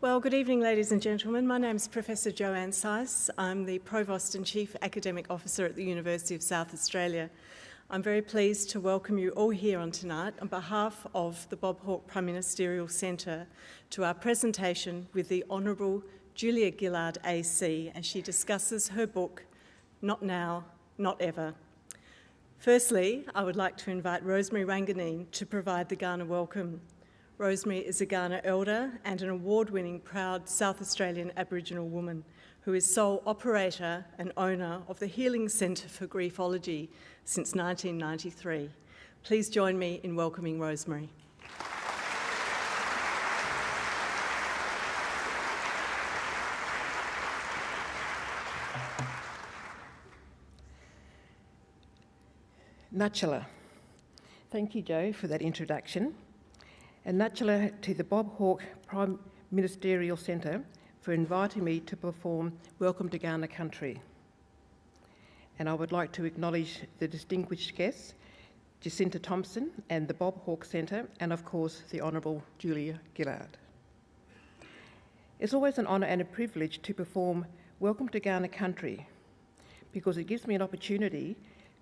Well, good evening, ladies and gentlemen. My name is Professor Joanne Seiss. I'm the Provost and Chief Academic Officer at the University of South Australia. I'm very pleased to welcome you all here on tonight on behalf of the Bob Hawke Prime Ministerial Centre to our presentation with the Hon Julia Gillard AC as she discusses her book, Not Now, Not Ever. Firstly, I would like to invite Rosemary Wanganeen to provide the Kaurna welcome. Rosemary is a Kaurna elder and an award-winning proud South Australian Aboriginal woman who is sole operator and owner of the Healing Centre for Griefology since 1993. Please join me in welcoming Rosemary. Natchala. Thank you, Joe, for that introduction. And Natchala to the Bob Hawke Prime Ministerial Centre for inviting me to perform Welcome to Kaurna Country. And I would like to acknowledge the distinguished guests, Jacinta Thompson and the Bob Hawke Centre, and of course the Hon Julia Gillard. It's always an honour and a privilege to perform Welcome to Kaurna Country because it gives me an opportunity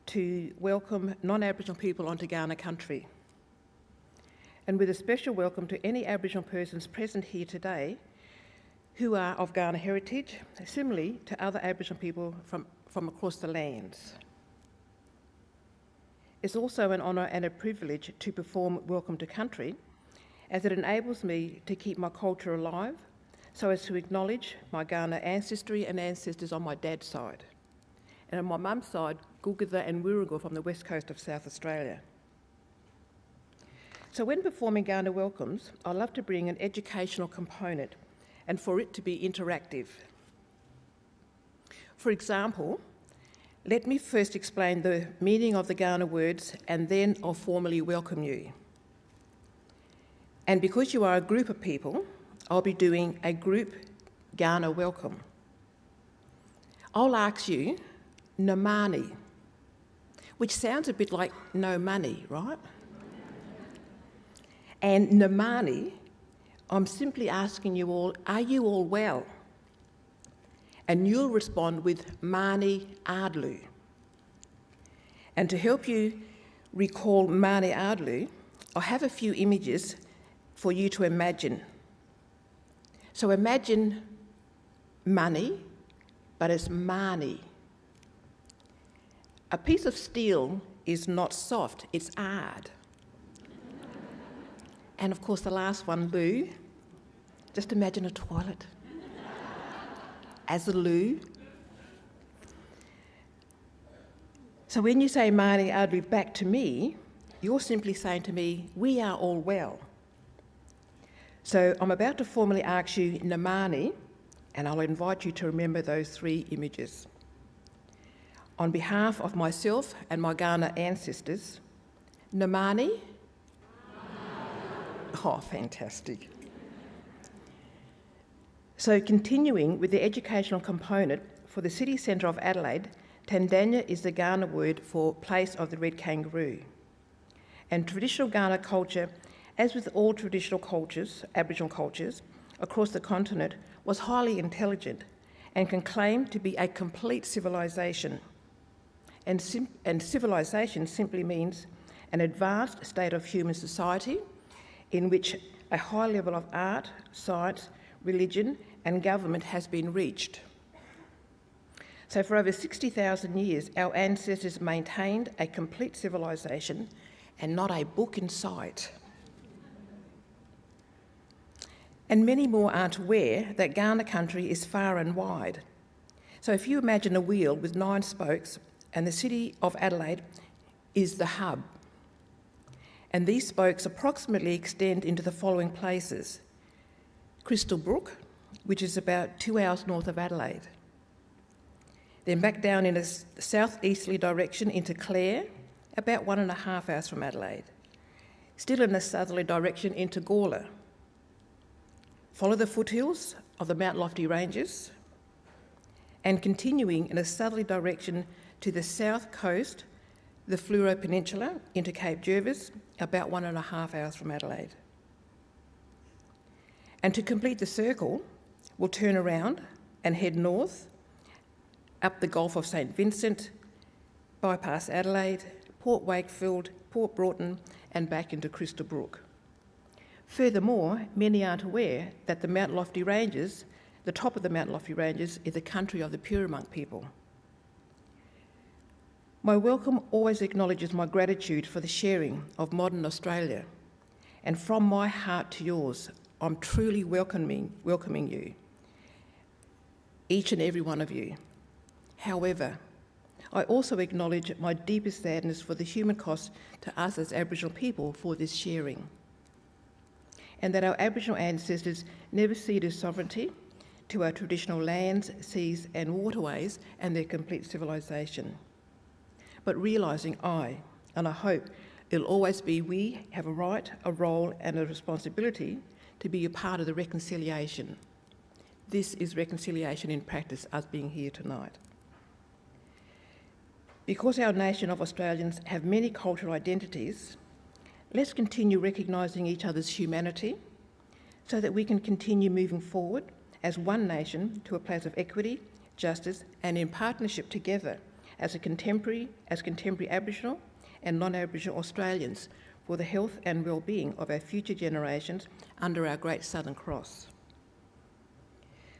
to welcome non-Aboriginal people onto Kaurna Country. And with a special welcome to any Aboriginal persons present here today who are of Kaurna heritage, similarly to other Aboriginal people from across the lands. It's also an honour and a privilege to perform Welcome to Country, as it enables me to keep my culture alive so as to acknowledge my Kaurna ancestry and ancestors on my dad's side, and on my mum's side, Gulgitha and Wirugu from the west coast of South Australia. So when performing Kaurna welcomes, I love to bring an educational component and for it to be interactive. For example, let me first explain the meaning of the Kaurna words and then I'll formally welcome you. And because you are a group of people, I'll be doing a group Kaurna welcome. I'll ask you, Namani, which sounds a bit like no money, right? And Namani, I'm simply asking you all, are you all well? And you'll respond with Mani Ardlu. And to help you recall Mani Ardlu, I have a few images for you to imagine. So imagine money, but it's Mani. A piece of steel is not soft, it's hard. And of course the last one, loo. Just imagine a toilet as a loo. So when you say Mani Ardlu back to me, you're simply saying to me, we are all well. So I'm about to formally ask you Namani, and I'll invite you to remember those three images. On behalf of myself and my Kaurna ancestors, Namani. Oh, fantastic. So continuing with the educational component, for the city centre of Adelaide, Tandanya is the Kaurna word for place of the red kangaroo. And traditional Kaurna culture, as with all traditional cultures, Aboriginal cultures, across the continent, was highly intelligent and can claim to be a complete civilisation. And civilisation simply means an advanced state of human society in which a high level of art, science, religion and government has been reached. So for over 60,000 years, our ancestors maintained a complete civilisation and not a book in sight. And many more aren't aware that Kaurna country is far and wide. So if you imagine a wheel with 9 spokes and the city of Adelaide is the hub, and these spokes approximately extend into the following places. Crystal Brook, which is about 2 hours north of Adelaide. Then back down in a southeasterly direction into Clare, about 1.5 hours from Adelaide. Still in a southerly direction into Gawler. Follow the foothills of the Mount Lofty Ranges and continuing in a southerly direction to the south coast, the Fleurieu Peninsula into Cape Jervis, about 1.5 hours from Adelaide. And to complete the circle, we'll turn around and head north, up the Gulf of St Vincent, bypass Adelaide, Port Wakefield, Port Broughton, and back into Crystal Brook. Furthermore, many aren't aware that the Mount Lofty Ranges, the top of the Mount Lofty Ranges, is the country of the Purrumbug people. My welcome always acknowledges my gratitude for the sharing of modern Australia, and from my heart to yours, I'm truly welcoming you, each and every one of you. However, I also acknowledge my deepest sadness for the human cost to us as Aboriginal people for this sharing, and that our Aboriginal ancestors never ceded sovereignty to our traditional lands, seas and waterways and their complete civilisation. But realising I hope it'll always be we have a right, a role and a responsibility to be a part of the reconciliation. This is reconciliation in practice, us being here tonight. Because our nation of Australians have many cultural identities, let's continue recognising each other's humanity so that we can continue moving forward as one nation to a place of equity, justice and in partnership together as contemporary Aboriginal and non-Aboriginal Australians for the health and well-being of our future generations under our Great Southern Cross.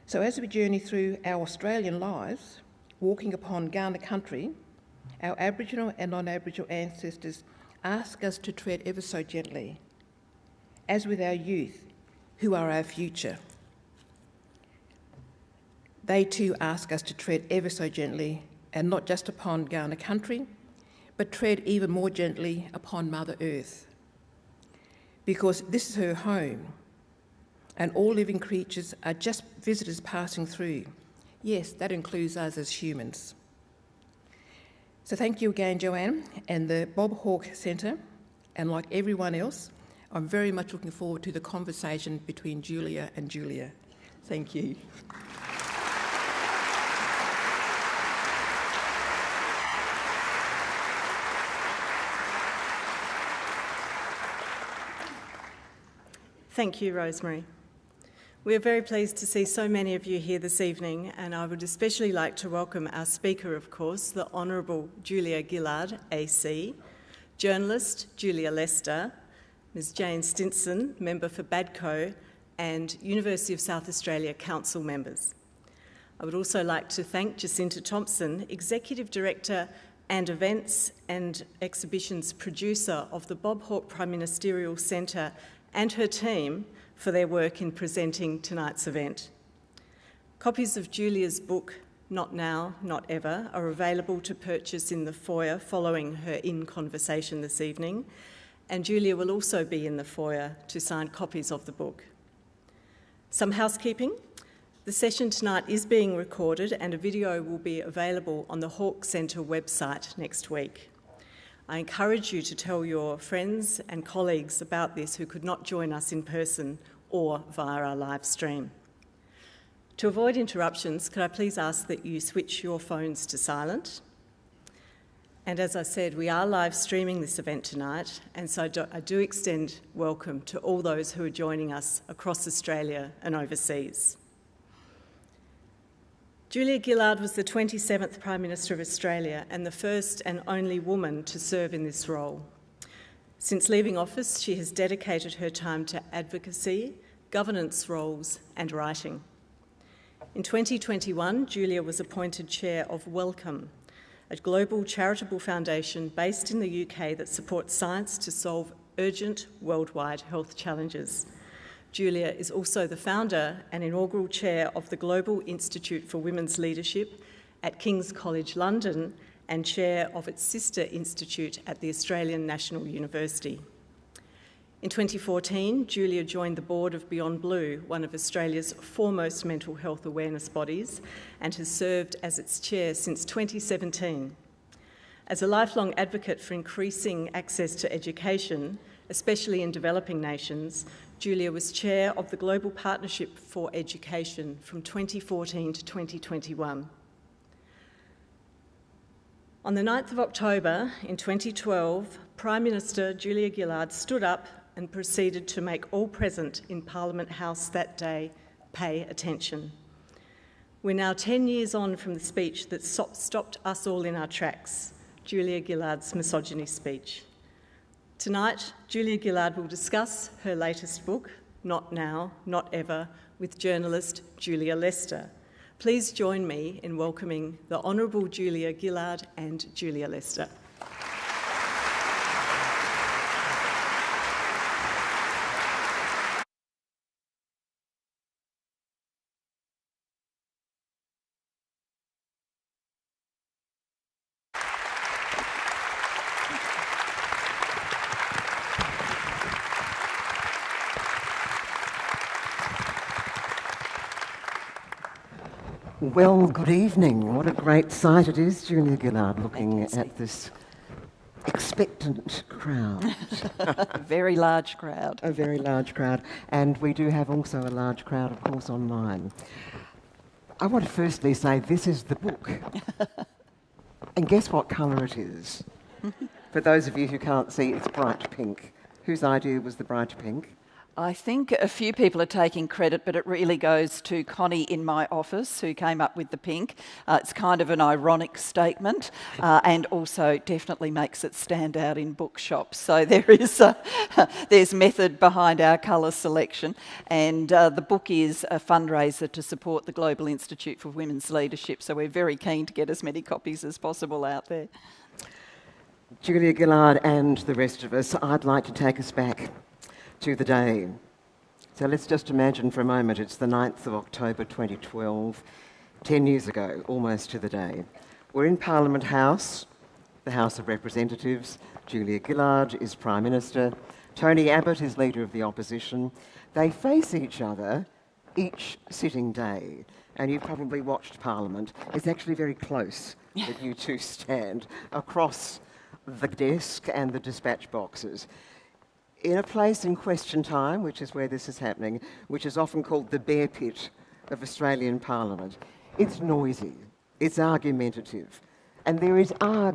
So as we journey through our Australian lives, walking upon Kaurna country, our Aboriginal and non-Aboriginal ancestors ask us to tread ever so gently, as with our youth, who are our future. They too ask us to tread ever so gently, and not just upon Kaurna country, but tread even more gently upon Mother Earth. Because this is her home, and all living creatures are just visitors passing through. Yes, that includes us as humans. So thank you again, Joanne, and the Bob Hawke Centre, and like everyone else, I'm very much looking forward to the conversation between Julia and Julia. Thank you. Thank you, Rosemary. We are very pleased to see so many of you here this evening, and I would especially like to welcome our speaker, of course, the Honourable Julia Gillard AC, journalist Julia Lester, Ms Jane Stinson, member for Badco, and University of South Australia Council members. I would also like to thank Jacinta Thompson, Executive Director and Events and Exhibitions Producer of the Bob Hawke Prime Ministerial Centre, and her team for their work in presenting tonight's event. Copies of Julia's book, Not Now, Not Ever, are available to purchase in the foyer following her in-conversation this evening, and Julia will also be in the foyer to sign copies of the book. Some housekeeping. The session tonight is being recorded and a video will be available on the Hawke Centre website next week. I encourage you to tell your friends and colleagues about this who could not join us in person or via our live stream. To avoid interruptions, could I please ask that you switch your phones to silent? And as I said, we are live streaming this event tonight, and so I do extend welcome to all those who are joining us across Australia and overseas. Julia Gillard was the 27th Prime Minister of Australia and the first and only woman to serve in this role. Since leaving office, she has dedicated her time to advocacy, governance roles and writing. In 2021, Julia was appointed Chair of Wellcome, a global charitable foundation based in the UK that supports science to solve urgent worldwide health challenges. Julia is also the founder and inaugural chair of the Global Institute for Women's Leadership at King's College London and chair of its sister institute at the Australian National University. In 2014, Julia joined the board of Beyond Blue, one of Australia's foremost mental health awareness bodies, and has served as its chair since 2017. As a lifelong advocate for increasing access to education, especially in developing nations, Julia was chair of the Global Partnership for Education from 2014 to 2021. On the 9th of October in 2012, Prime Minister Julia Gillard stood up and proceeded to make all present in Parliament House that day pay attention. We're now 10 years on from the speech that stopped us all in our tracks, Julia Gillard's misogyny speech. Tonight, Julia Gillard will discuss her latest book, Not Now, Not Ever, with journalist Julia Lester. Please join me in welcoming the Honourable Julia Gillard and Julia Lester. Well, good evening. What a great sight it is, Julia Gillard, looking at this expectant crowd. A very large crowd. A very large crowd. And we do have also a large crowd, of course, online. I want to firstly say this is the book. And guess what colour it is? For those of you who can't see, it's bright pink. Whose idea was the bright pink? I think a few people are taking credit, but it really goes to Connie in my office who came up with the pink. It's kind of an ironic statement and also definitely makes it stand out in bookshops. So there's method behind our colour selection, and the book is a fundraiser to support the Global Institute for Women's Leadership, so we're very keen to get as many copies as possible out there. Julia Gillard and the rest of us, I'd like to take us back to the day. So let's just imagine for a moment it's the 9th of October 2012, 10 years ago, almost to the day. We're in Parliament House, the House of Representatives. Julia Gillard is Prime Minister. Tony Abbott is Leader of the Opposition. They face each other each sitting day. And you've probably watched Parliament. It's actually very close that you two stand across the desk and the dispatch boxes. In a place in Question Time, which is where this is happening, which is often called the bear pit of Australian Parliament, it's noisy, it's argumentative, and there is a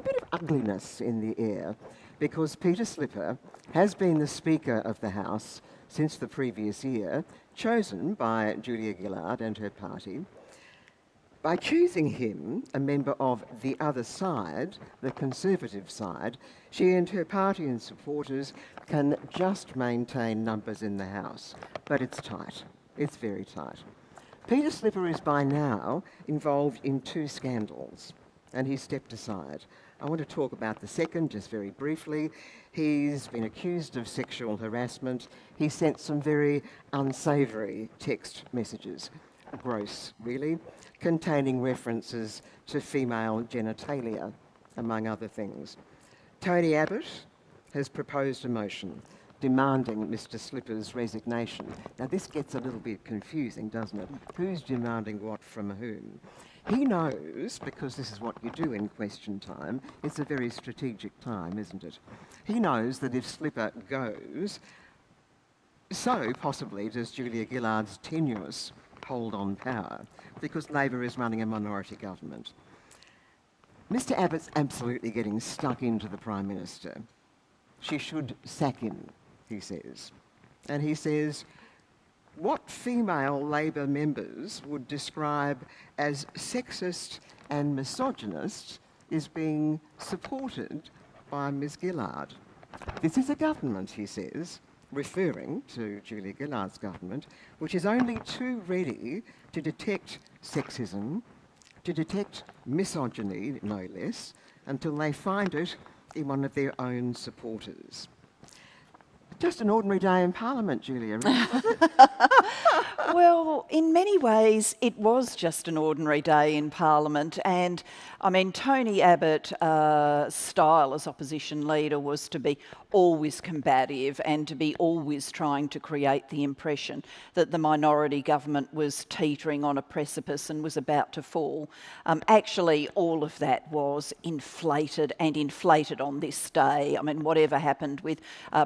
bit of ugliness in the air because Peter Slipper has been the Speaker of the House since the previous year, chosen by Julia Gillard and her party. By choosing him, a member of the other side, the Conservative side, she and her party and supporters can just maintain numbers in the House. But it's tight. It's very tight. Peter Slipper is by now involved in 2 scandals, and he's stepped aside. I want to talk about the second just very briefly. He's been accused of sexual harassment. He sent some very unsavoury text messages. Gross, really, containing references to female genitalia, among other things. Tony Abbott has proposed a motion demanding Mr. Slipper's resignation. Now, this gets a little bit confusing, doesn't it? Who's demanding what from whom? He knows, because this is what you do in Question Time, it's a very strategic time, isn't it? He knows that if Slipper goes, so possibly does Julia Gillard's tenuous hold on power, because Labor is running a minority government. Mr. Abbott's absolutely getting stuck into the Prime Minister. She should sack him, he says. And he says, what female Labor members would describe as sexist and misogynist is being supported by Ms. Gillard. This is a government, he says, referring to Julia Gillard's government, which is only too ready to detect sexism, to detect misogyny, no less, until they find it in one of their own supporters. Just an ordinary day in Parliament, Julia, really, was it? Well, in many ways, it was just an ordinary day in Parliament. And, I mean, Tony Abbott's style as opposition leader was to be always combative and to be always trying to create the impression that the minority government was teetering on a precipice and was about to fall. Actually, all of that was inflated and inflated on this day. I mean, whatever happened with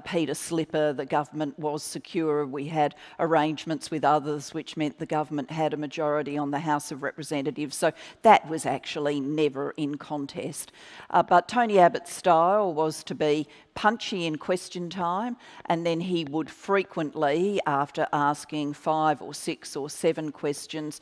Peter Slipper, the government was secure. We had arrangements with others, which meant the government had a majority on the House of Representatives. So that was actually never in contest. But Tony Abbott's style was to be punchy in question time, and then he would frequently, after asking 5 or 6 or 7 questions,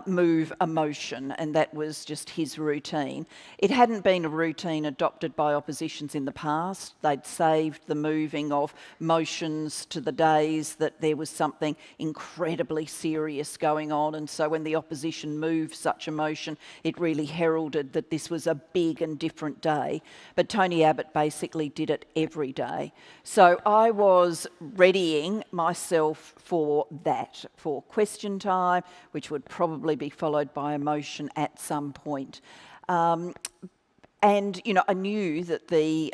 move a motion, and that was just his routine. It hadn't been a routine adopted by oppositions in the past. They'd saved the moving of motions to the days that there was something incredibly serious going on, and so when the opposition moved such a motion, it really heralded that this was a big and different day. But Tony Abbott basically did it every day. So I was readying myself for that, for question time, which would probably be followed by a motion at some point. And, you know, I knew that the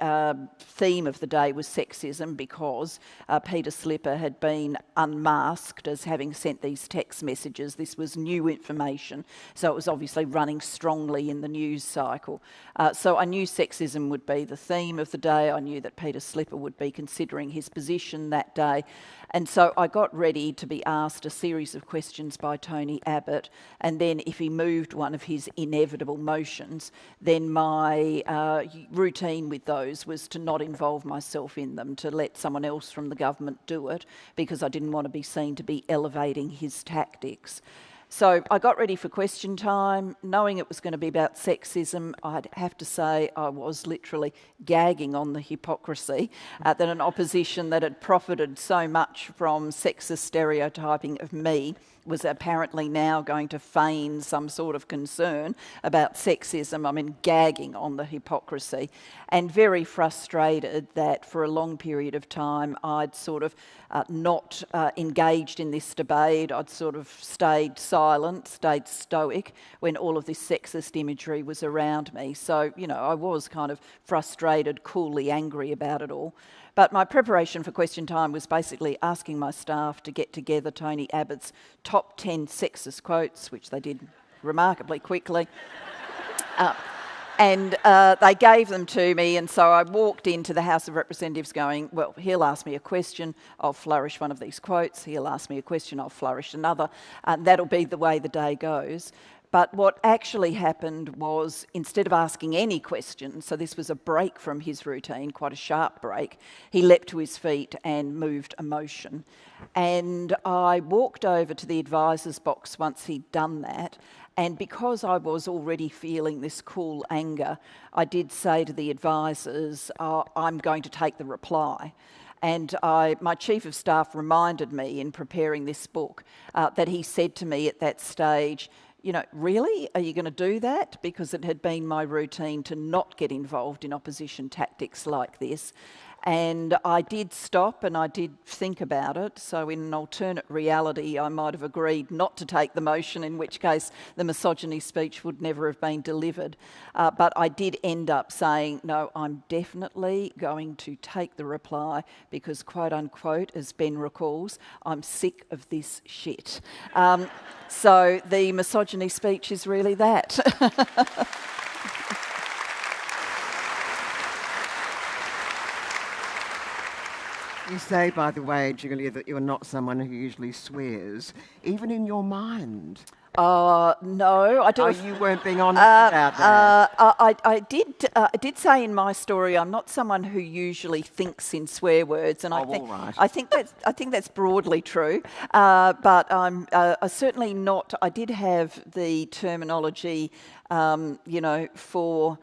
theme of the day was sexism because Peter Slipper had been unmasked as having sent these text messages. This was new information, so it was obviously running strongly in the news cycle. So I knew sexism would be the theme of the day. I knew that Peter Slipper would be considering his position that day. And so I got ready to be asked a series of questions by Tony Abbott, and then if he moved one of his inevitable motions, then my routine with those was to not involve myself in them, to let someone else from the government do it, because I didn't want to be seen to be elevating his tactics. So I got ready for question time, knowing it was going to be about sexism. I'd have to say I was literally gagging on the hypocrisy that an opposition that had profited so much from sexist stereotyping of me was apparently now going to feign some sort of concern about sexism. I mean, gagging on the hypocrisy, and very frustrated that for a long period of time I'd sort of not engaged in this debate. I'd sort of stayed silent, stayed stoic when all of this sexist imagery was around me. So, you know, I was kind of frustrated, coolly angry about it all. But my preparation for question time was basically asking my staff to get together Tony Abbott's top 10 sexist quotes, which they did remarkably quickly. And they gave them to me, and so I walked into the House of Representatives going, well, he'll ask me a question, I'll flourish one of these quotes, he'll ask me a question, I'll flourish another, and that'll be the way the day goes. But what actually happened was, instead of asking any questions, so this was a break from his routine, quite a sharp break, he leapt to his feet and moved a motion. And I walked over to the advisor's box once he'd done that, and because I was already feeling this cool anger, I did say to the advisors, I'm going to take the reply. And my Chief of Staff reminded me in preparing this book that he said to me at that stage, you know, really? Are you going to do that? Because it had been my routine to not get involved in opposition tactics like this. And I did stop and I did think about it. So in an alternate reality, I might have agreed not to take the motion, in which case the misogyny speech would never have been delivered. But I did end up saying, no, I'm definitely going to take the reply because, quote unquote, as Ben recalls, I'm sick of this shit. So the misogyny speech is really that. You say, by the way, Julia, that you're not someone who usually swears, even in your mind. No, I don't. Oh, you weren't being honest about that. I did say in my story, I'm not someone who usually thinks in swear words, and I think that's broadly true. But I'm certainly not. I did have the terminology, for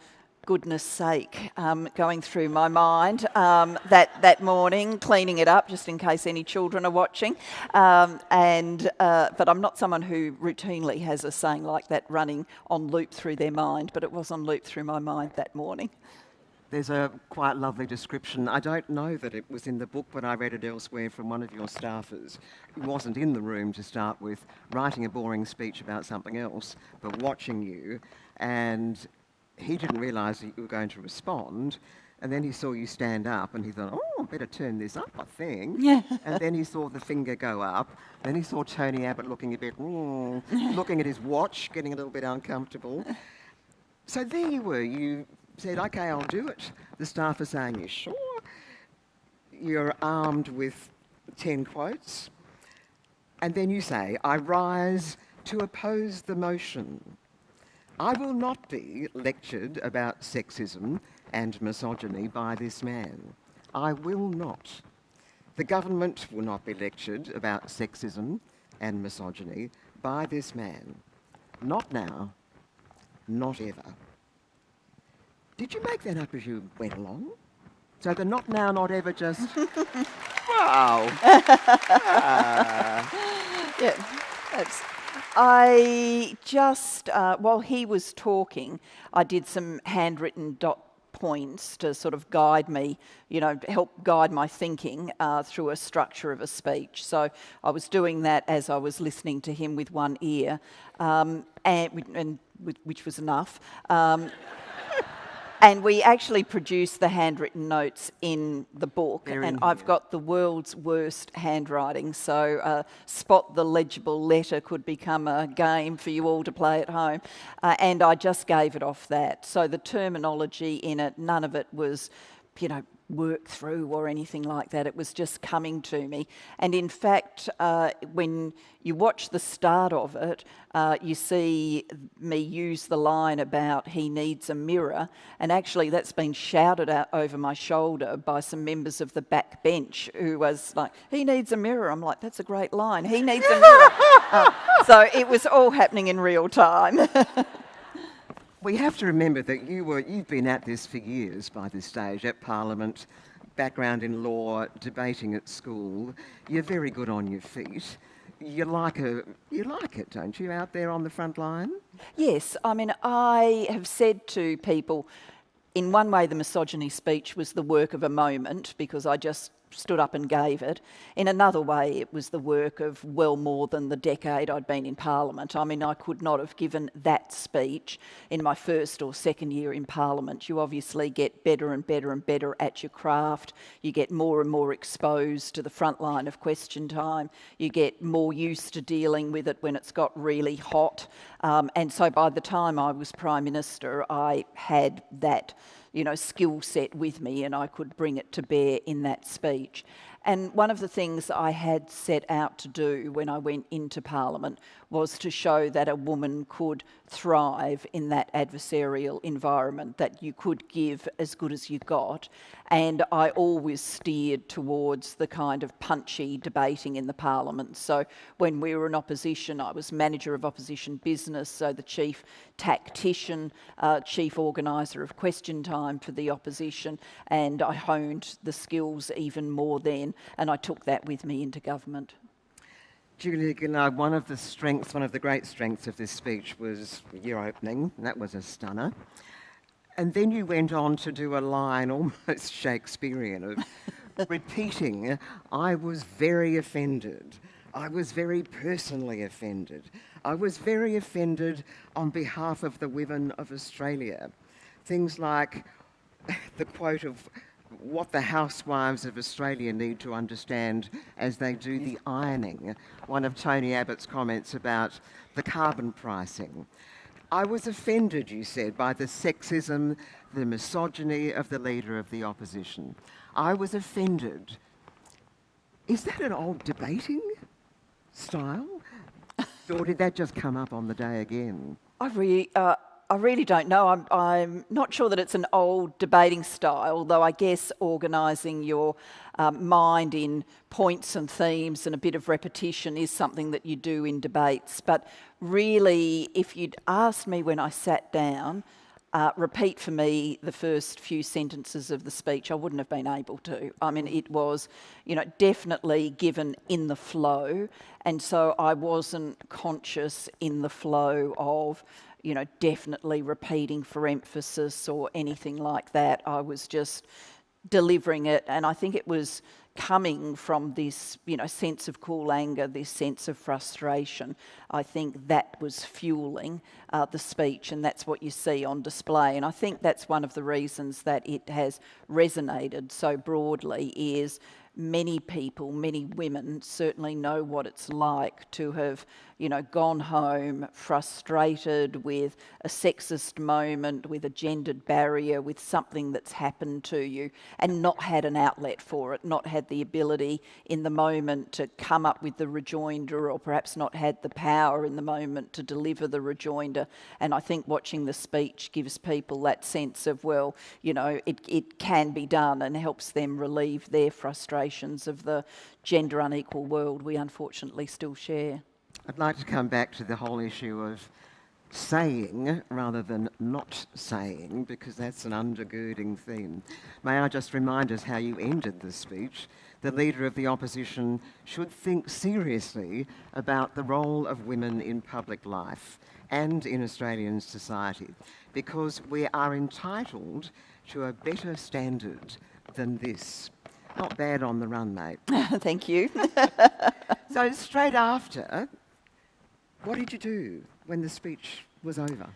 goodness sake, going through my mind that morning, cleaning it up just in case any children are watching. But I'm not someone who routinely has a saying like that running on loop through their mind, but it was on loop through my mind that morning. There's a quite lovely description. I don't know that it was in the book, but I read it elsewhere from one of your staffers who wasn't in the room to start with, writing a boring speech about something else, but watching you, and he didn't realise that you were going to respond, and then he saw you stand up and he thought, oh, I better turn this up, I think. Yeah. And then he saw the finger go up, then he saw Tony Abbott looking a bit, looking at his watch, getting a little bit uncomfortable. So there you were, you said, OK, I'll do it. The staff are saying, you sure? You're armed with 10 quotes. And then you say, I rise to oppose the motion. I will not be lectured about sexism and misogyny by this man. I will not. The government will not be lectured about sexism and misogyny by this man. Not now, not ever. Did you make that up as you went along? So the not now, not ever just... Wow! Yeah, I just, while he was talking, I did some handwritten dot points to sort of guide me, help guide my thinking through a structure of a speech. So I was doing that as I was listening to him with one ear, which was enough. And we actually produced the handwritten notes in the book, and I've got the world's worst handwriting, so spot the legible letter could become a game for you all to play at home, and I just gave it off that. So the terminology in it, none of it was, worked through or anything like that. It was just coming to me. And in fact, when you watch the start of it, you see me use the line about he needs a mirror, and actually that's been shouted out over my shoulder by some members of the back bench who was like, he needs a mirror. I'm like, that's a great line. He needs a mirror. So it was all happening in real time. We have to remember that you've been at this for years by this stage, at Parliament, background in law, debating at school. You're very good on your feet. You like it, don't you, out there on the front line? Yes, I mean, I have said to people, in one way the misogyny speech was the work of a moment because I just stood up and gave it. In another way, it was the work of well more than the decade I'd been in Parliament. I mean, I could not have given that speech in my first or second year in Parliament. You obviously get better and better and better at your craft. You get more and more exposed to the front line of question time. You get more used to dealing with it when it's got really hot. And so by the time I was Prime Minister, I had that skill set with me, and I could bring it to bear in that speech. And one of the things I had set out to do when I went into Parliament was to show that a woman could thrive in that adversarial environment, that you could give as good as you got. And I always steered towards the kind of punchy debating in the Parliament. So when we were in opposition, I was manager of opposition business, so the chief tactician, chief organiser of question time for the opposition, and I honed the skills even more then, and I took that with me into government. Julia Gillard, one of the great strengths of this speech was your opening. That was a stunner. And then you went on to do a line almost Shakespearean of repeating, I was very offended. I was very personally offended. I was very offended on behalf of the women of Australia. Things like the quote of what the housewives of Australia need to understand as they do the ironing. One of Tony Abbott's comments about the carbon pricing. I was offended, you said, by the sexism, the misogyny of the Leader of the Opposition. I was offended. Is that an old debating style? Or did that just come up on the day again? I really don't know. I'm not sure that it's an old debating style, though I guess organising your mind in points and themes and a bit of repetition is something that you do in debates. But really, if you'd asked me when I sat down, repeat for me the first few sentences of the speech, I wouldn't have been able to. I mean, it was, definitely given in the flow, and so I wasn't conscious in the flow of definitely repeating for emphasis or anything like that. I was just delivering it, and I think it was coming from this, sense of cool anger, this sense of frustration. I think that was fueling the speech, and that's what you see on display. And I think that's one of the reasons that it has resonated so broadly is many people, many women certainly know what it's like to have, gone home frustrated with a sexist moment, with a gendered barrier, with something that's happened to you, and not had an outlet for it, not had the ability in the moment to come up with the rejoinder, or perhaps not had the power in the moment to deliver the rejoinder. And I think watching the speech gives people that sense of, well, it can be done, and helps them relieve their frustrations of the gender unequal world we unfortunately still share. I'd like to come back to the whole issue of saying rather than not saying, because that's an undergirding theme. May I just remind us how you ended the speech? The Leader of the Opposition should think seriously about the role of women in public life and in Australian society, because we are entitled to a better standard than this. Not bad on the run, mate. Thank you. So straight after, what did you do when the speech was over?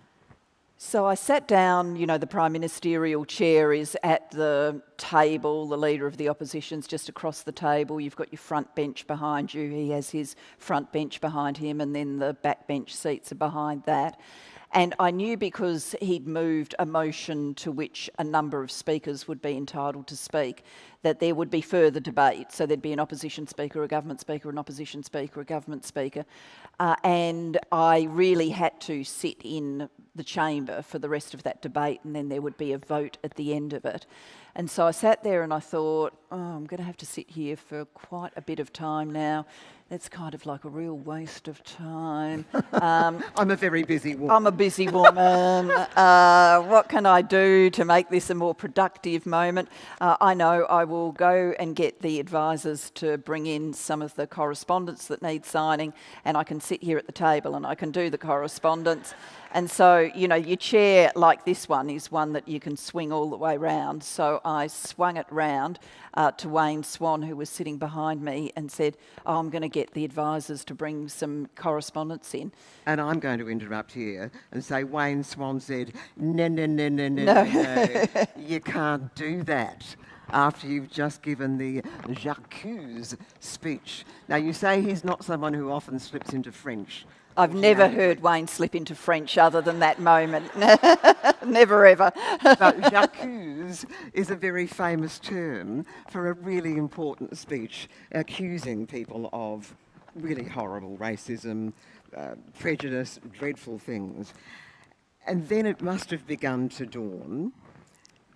So I sat down, the Prime Ministerial chair is at the table, the Leader of the Opposition's just across the table. You've got your front bench behind you, he has his front bench behind him, and then the back bench seats are behind that. And I knew, because he'd moved a motion to which a number of speakers would be entitled to speak, that there would be further debate. So there'd be an opposition speaker, a government speaker, an opposition speaker, a government speaker. And I really had to sit in the chamber for the rest of that debate, and then there would be a vote at the end of it. And so I sat there and I thought, I'm going to have to sit here for quite a bit of time now. It's kind of like a real waste of time. I'm a very busy woman. I'm a busy woman. What can I do to make this a more productive moment? I know I will go and get the advisors to bring in some of the correspondence that needs signing, and I can sit here at the table and I can do the correspondence. And so, your chair like this one is one that you can swing all the way round. So I swung it round to Wayne Swan, who was sitting behind me, and said, I'm going to get the advisors to bring some correspondence in. And I'm going to interrupt here and say Wayne Swan said, no. You can't do that after you've just given the j'accuse speech. Now, you say he's not someone who often slips into French. I've never heard Wayne slip into French other than that moment. Never ever. But j'accuse is a very famous term for a really important speech, accusing people of really horrible racism, prejudice, dreadful things. And then it must have begun to dawn,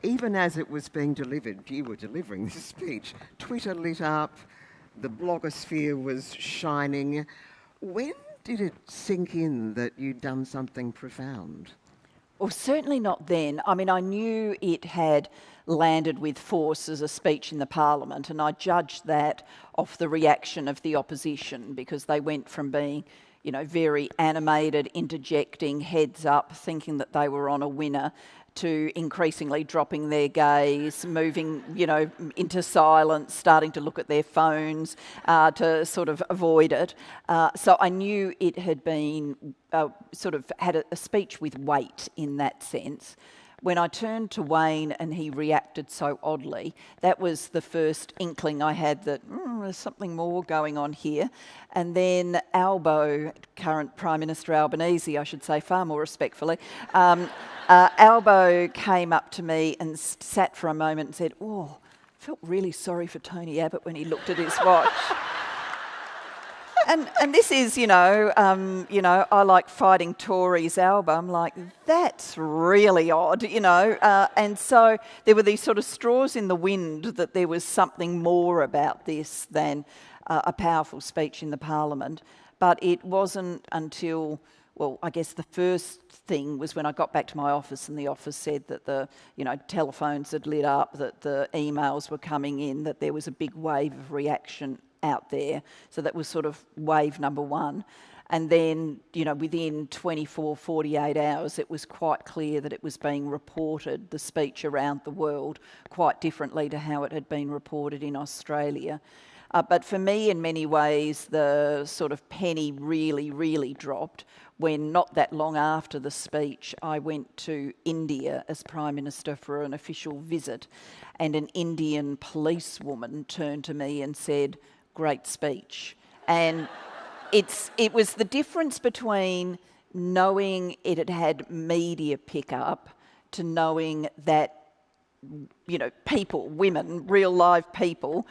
even as it was being delivered, you were delivering this speech, Twitter lit up, the blogosphere was shining. When did it sink in that you'd done something profound? Well, certainly not then. I mean, I knew it had landed with force as a speech in the Parliament, and I judged that off the reaction of the opposition, because they went from being, very animated, interjecting, heads up, thinking that they were on a winner, to increasingly dropping their gaze, moving, into silence, starting to look at their phones to sort of avoid it. So I knew it had been had a speech with weight in that sense. When I turned to Wayne and he reacted so oddly, that was the first inkling I had that there's something more going on here. And then Albo, current Prime Minister Albanese, I should say far more respectfully, Albo came up to me and sat for a moment and said, I felt really sorry for Tony Abbott when he looked at his watch. And this is, I like fighting Tories, Alba. I'm like, that's really odd, And so there were these sort of straws in the wind that there was something more about this than a powerful speech in the Parliament. But it wasn't until, I guess the first thing was when I got back to my office and the office said that the, telephones had lit up, that the emails were coming in, that there was a big wave of reaction out there. So that was sort of wave number one. And then, within 24, 48 hours, it was quite clear that it was being reported, the speech around the world, quite differently to how it had been reported in Australia. But for me, in many ways, the sort of penny really, really dropped when not that long after the speech, I went to India as Prime Minister for an official visit, and an Indian policewoman turned to me and said, "Great speech." And it was the difference between knowing it had had media pickup to knowing that, you know, people, women, real live people,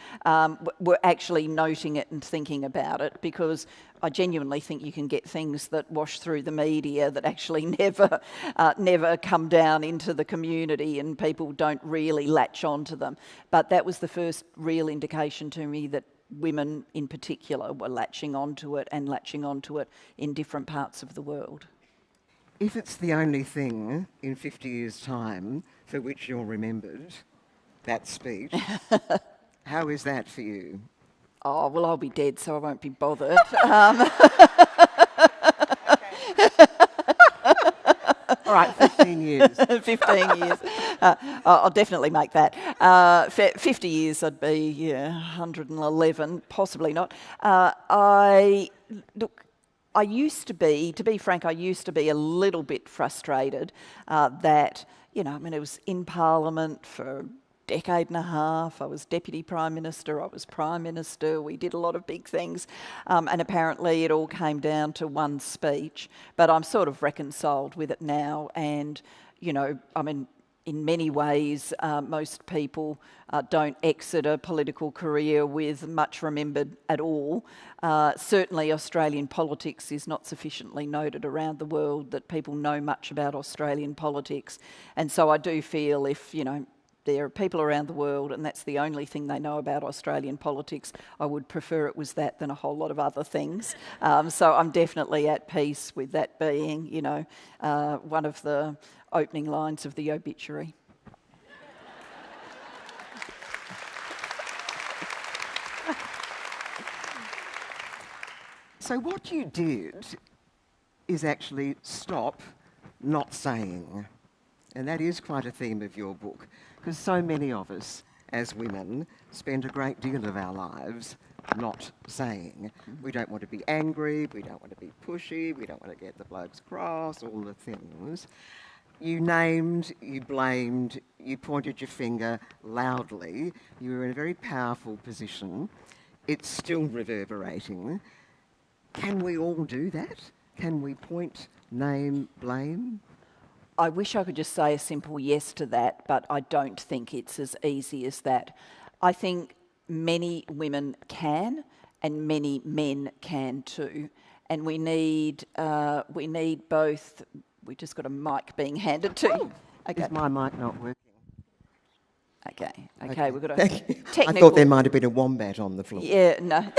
were actually noting it and thinking about it, because I genuinely think you can get things that wash through the media that actually never come down into the community, and people don't really latch onto them. But that was the first real indication to me that women in particular were latching onto it, and latching onto it in different parts of the world. If it's the only thing in 50 years' time for which you're remembered, that speech, how is that for you? Oh, well, I'll be dead, so I won't be bothered. All right, 15 years. 15 years. I'll definitely make that. 50 years, I'd be 111, possibly not. I used to be frank, I used to be a little bit frustrated that, you know, I mean, it was in Parliament for a decade and a half. I was Deputy Prime Minister, I was Prime Minister, we did a lot of big things, and apparently it all came down to one speech. But I'm sort of reconciled with it now, and, you know, I mean, in many ways, most people don't exit a political career with much remembered at all. Certainly Australian politics is not sufficiently noted around the world that people know much about Australian politics. And so I do feel if, you know, there are people around the world and that's the only thing they know about Australian politics, I would prefer it was that than a whole lot of other things. So I'm definitely at peace with that being, you know, one of the opening lines of the obituary. So what you did is actually stop not saying. And that is quite a theme of your book, because so many of us as women spend a great deal of our lives not saying. We don't want to be angry, we don't want to be pushy, we don't want to get the blokes cross, all the things. You named, you blamed, you pointed your finger loudly. You were in a very powerful position. It's still reverberating. Can we all do that? Can we point, name, blame? I wish I could just say a simple yes to that, but I don't think it's as easy as that. I think many women can, and many men can too. And we need both. We just got a mic being handed to you. Okay. Is my mic not working? Okay, we've got a technical... I thought there might have been a wombat on the floor. Yeah, no,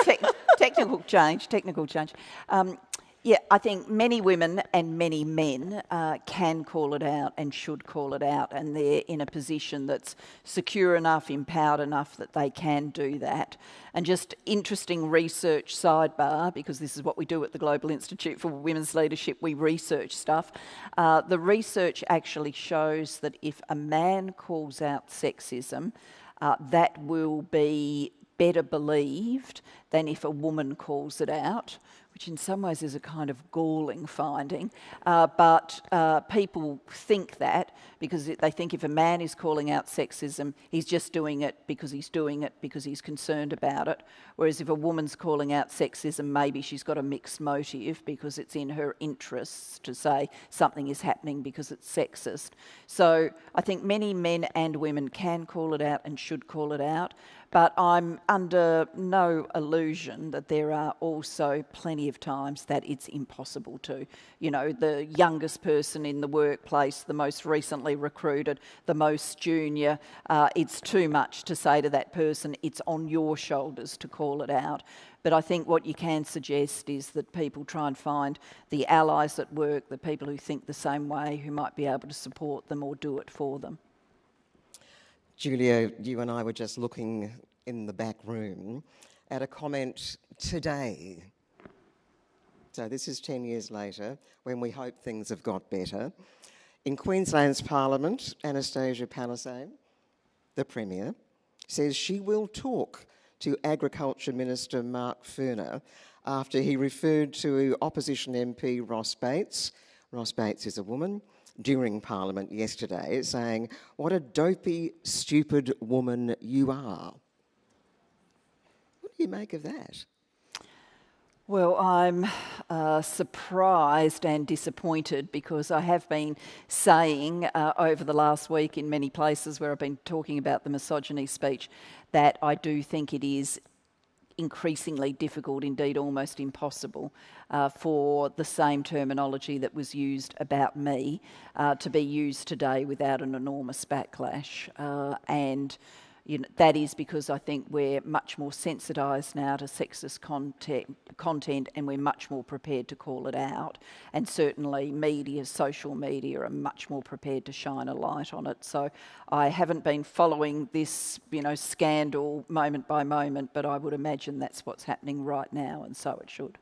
technical change. Yeah, I think many women and many men can call it out and should call it out, and they're in a position that's secure enough, empowered enough that they can do that. And just interesting research sidebar, because this is what we do at the Global Institute for Women's Leadership, we research stuff. The research actually shows that if a man calls out sexism, that will be better believed than if a woman calls it out, which in some ways is a kind of galling finding. But people think that because they think if a man is calling out sexism, he's just doing it because he's concerned about it. Whereas if a woman's calling out sexism, maybe she's got a mixed motive because it's in her interests to say something is happening because it's sexist. So I think many men and women can call it out and should call it out. But I'm under no illusion that there are also plenty of times that it's impossible to. You know, the youngest person in the workplace, the most recently recruited, the most junior, it's too much to say to that person, it's on your shoulders to call it out. But I think what you can suggest is that people try and find the allies at work, the people who think the same way, who might be able to support them or do it for them. Julia, you and I were just looking in the back room at a comment today. So this is 10 years later, when we hope things have got better. In Queensland's Parliament, Anastasia Palaszczuk, the Premier, says she will talk to Agriculture Minister Mark Furner after he referred to opposition MP Ross Bates. Ross Bates is a woman, during Parliament yesterday, saying, "What a dopey, stupid woman you are." What do you make of that? Well, I'm surprised and disappointed because I have been saying over the last week in many places where I've been talking about the misogyny speech that I do think it is increasingly difficult, indeed almost impossible, for the same terminology that was used about me to be used today without an enormous backlash. And that is because I think we're much more sensitised now to sexist content and we're much more prepared to call it out. And certainly media, social media are much more prepared to shine a light on it. So I haven't been following this, scandal moment by moment, but I would imagine that's what's happening right now, and so it should.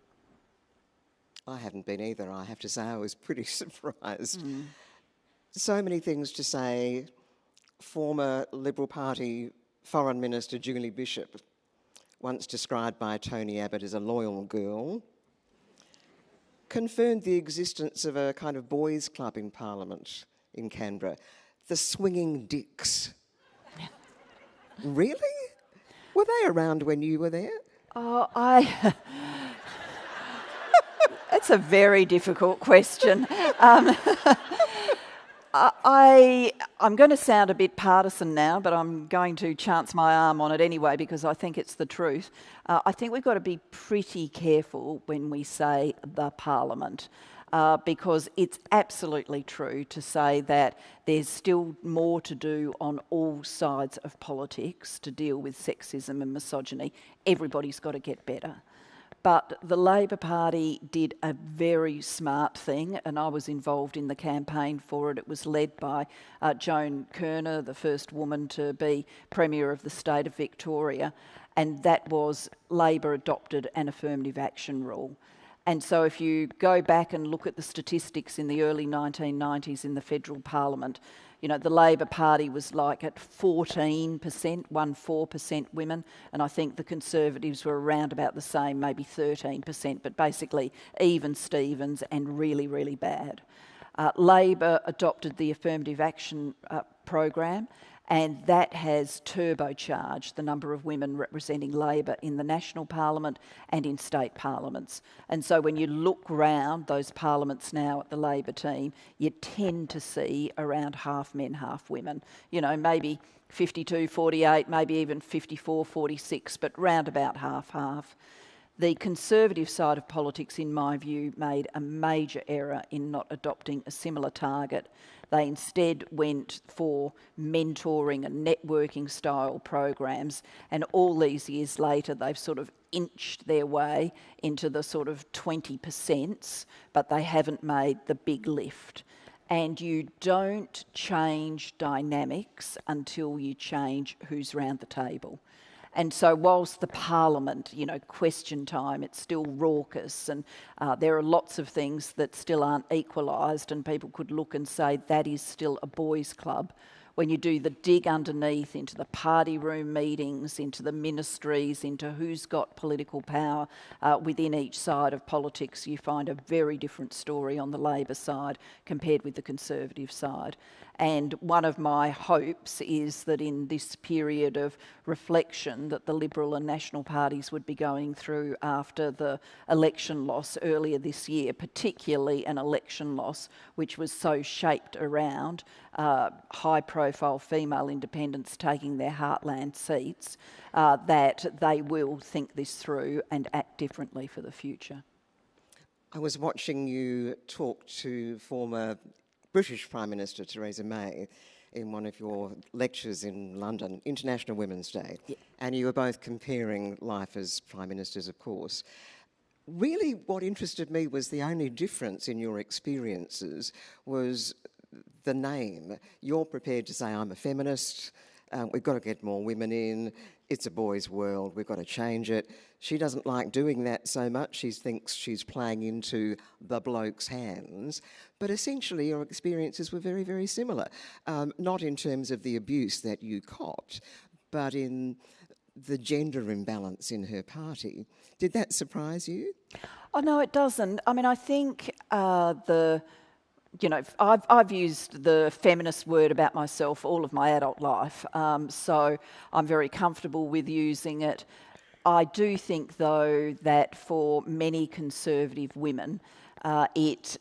I haven't been either, I have to say. I was pretty surprised. So many things to say. Former Liberal Party Foreign Minister Julie Bishop, once described by Tony Abbott as a loyal girl, confirmed the existence of a kind of boys' club in Parliament in Canberra, the Swinging Dicks. Really? Were they around when you were there? Oh, That's a very difficult question. I'm going to sound a bit partisan now, but I'm going to chance my arm on it anyway because I think it's the truth. I think we've got to be pretty careful when we say the Parliament because it's absolutely true to say that there's still more to do on all sides of politics to deal with sexism and misogyny. Everybody's got to get better. But the Labor Party did a very smart thing, and I was involved in the campaign for it. It was led by Joan Kirner, the first woman to be Premier of the state of Victoria, and that was Labor adopted an affirmative action rule. And so if you go back and look at the statistics in the early 1990s in the federal parliament, the Labor Party was like at 14%, 14% women, and I think the Conservatives were around about the same, maybe 13%, but basically even Stevens and really, really bad. Labor adopted the affirmative action program, and that has turbocharged the number of women representing Labor in the national parliament and in state parliaments. And so when you look round those parliaments now at the Labor team, you tend to see around half men, half women. Maybe 52-48, maybe even 54-46, but round about half-half. The Conservative side of politics, in my view, made a major error in not adopting a similar target. They instead went for mentoring and networking style programs, and all these years later they've sort of inched their way into the sort of 20%, but they haven't made the big lift. And you don't change dynamics until you change who's round the table. And so whilst the Parliament, question time, it's still raucous and there are lots of things that still aren't equalised and people could look and say that is still a boys' club. When you do the dig underneath into the party room meetings, into the ministries, into who's got political power within each side of politics, you find a very different story on the Labor side compared with the Conservative side. And one of my hopes is that in this period of reflection that the Liberal and National parties would be going through after the election loss earlier this year, particularly an election loss which was so shaped around high-profile female independents taking their heartland seats, that they will think this through and act differently for the future. I was watching you talk to former British Prime Minister Theresa May in one of your lectures in London, International Women's Day, and you were both comparing life as Prime Ministers, of course. Really, what interested me was the only difference in your experiences was the name. You're prepared to say, I'm a feminist, we've got to get more women in, it's a boys' world, we've got to change it. She doesn't like doing that so much, she thinks she's playing into the bloke's hands. But essentially your experiences were very, very similar. Not in terms of the abuse that you copped, but in the gender imbalance in her party. Did that surprise you? Oh, no, it doesn't. I mean, I think I've used the feminist word about myself all of my adult life, so I'm very comfortable with using it. I do think, though, that for many Conservative women, it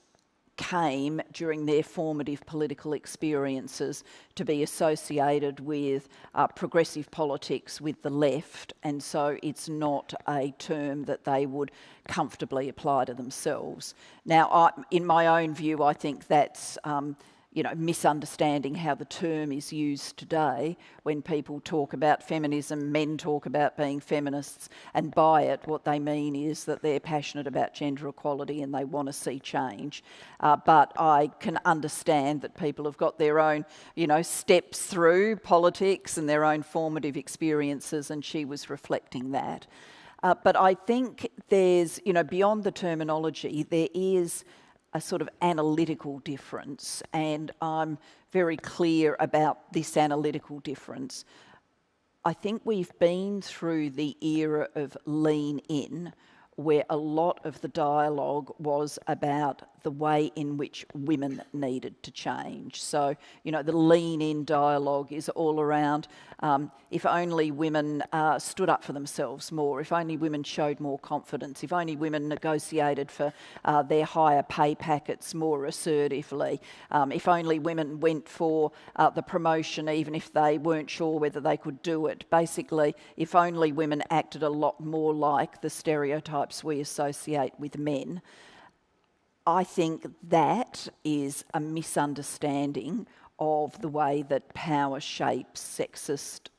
came during their formative political experiences to be associated with progressive politics with the left, and so it's not a term that they would comfortably apply to themselves. Now, in my own view, I think that's misunderstanding how the term is used today. When people talk about feminism, men talk about being feminists, and by it what they mean is that they're passionate about gender equality and they want to see change. But I can understand that people have got their own, steps through politics and their own formative experiences, and she was reflecting that. But I think there's, beyond the terminology, there is a sort of analytical difference, and I'm very clear about this analytical difference. I think we've been through the era of lean in, where a lot of the dialogue was about the way in which women needed to change. So, the lean-in dialogue is all around if only women stood up for themselves more, if only women showed more confidence, if only women negotiated for their higher pay packets more assertively, if only women went for the promotion even if they weren't sure whether they could do it. Basically, if only women acted a lot more like the stereotypes we associate with men. I think that is a misunderstanding of the way that power shapes sexist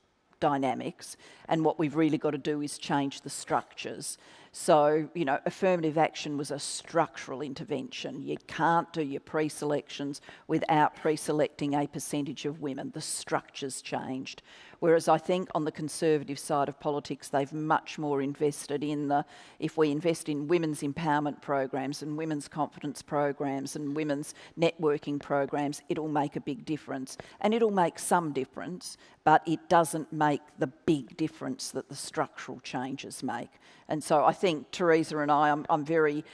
dynamics, and what we've really got to do is change the structures. So, affirmative action was a structural intervention. You can't do your pre-selections without pre-selecting a percentage of women. The structures changed. Whereas I think on the Conservative side of politics, they've much more invested in if we invest in women's empowerment programs and women's confidence programs and women's networking programs, it'll make a big difference. And it'll make some difference, but it doesn't make the big difference that the structural changes make. And so I think Teresa and I'm very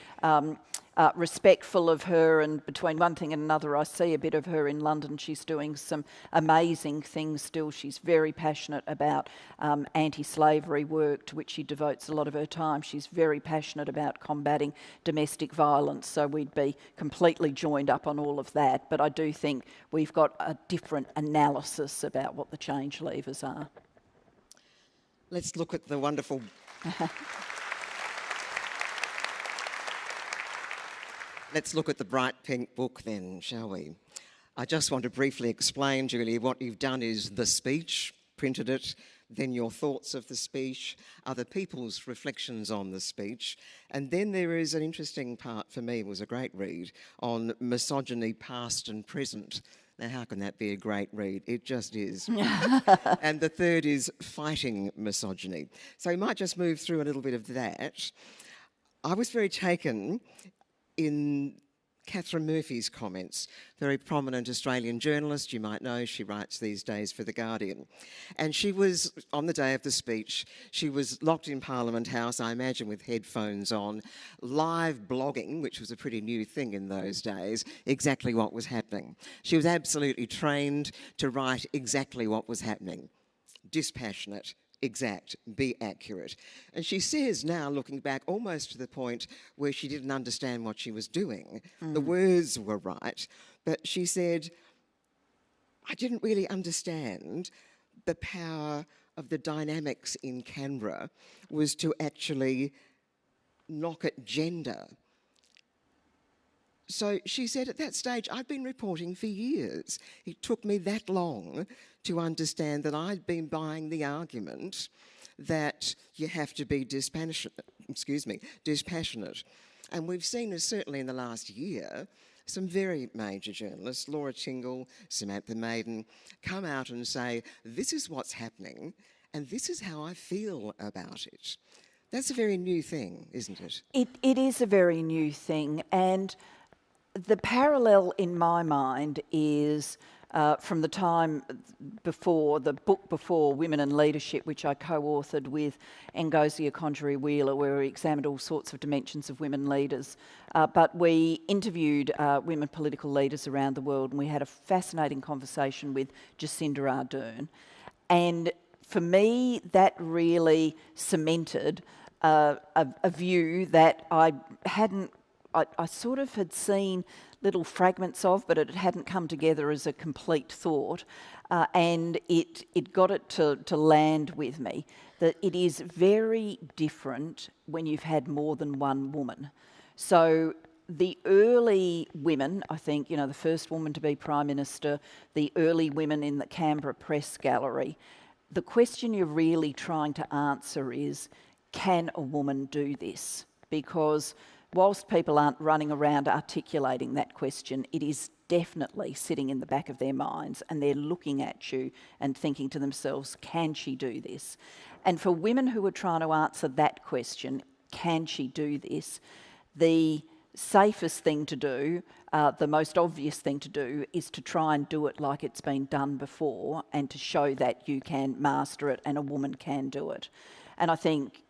respectful of her, and between one thing and another I see a bit of her in London. She's doing some amazing things still. She's very passionate about anti-slavery work, to which she devotes a lot of her time. She's very passionate about combating domestic violence, so we'd be completely joined up on all of that. But I do think we've got a different analysis about what the change levers are. Let's look at the wonderful... Let's look at the bright pink book then, shall we? I just want to briefly explain, Julia, what you've done is the speech, printed it, then your thoughts of the speech, other people's reflections on the speech, and then there is an interesting part for me, it was a great read, on misogyny past and present. Now, how can that be a great read? It just is. And the third is fighting misogyny. So we might just move through a little bit of that. I was very taken in Catherine Murphy's comments, very prominent Australian journalist, you might know, she writes these days for The Guardian. And she was, on the day of the speech, she was locked in Parliament House, I imagine with headphones on, live blogging, which was a pretty new thing in those days, exactly what was happening. She was absolutely trained to write exactly what was happening. Dispassionate, exact, be accurate. And she says now, looking back, almost to the point where she didn't understand what she was doing. The words were right, but she said, I didn't really understand the power of the dynamics in Canberra was to actually knock at gender. So she said at that stage, I'd been reporting for years. It took me that long to understand that I'd been buying the argument that you have to be dispassionate. And we've seen, certainly in the last year, some very major journalists, Laura Tingle, Samantha Maiden, come out and say, this is what's happening and this is how I feel about it. That's a very new thing, isn't it? It is a very new thing, and the parallel in my mind is from the time before, the book before, Women in Leadership, which I co-authored with Ngozi Okonjo-Iweala, where we examined all sorts of dimensions of women leaders. But we interviewed women political leaders around the world, and we had a fascinating conversation with Jacinda Ardern. And for me, that really cemented a view that I sort of had seen little fragments of, but it hadn't come together as a complete thought. And it got it to land with me that it is very different when you've had more than one woman. So the early women, I think, the first woman to be Prime Minister, the early women in the Canberra Press Gallery, the question you're really trying to answer is, can a woman do this? Because whilst people aren't running around articulating that question, it is definitely sitting in the back of their minds, and they're looking at you and thinking to themselves, can she do this? And for women who are trying to answer that question, can she do this? The safest thing to do, the most obvious thing to do, is to try and do it like it's been done before and to show that you can master it and a woman can do it. And I think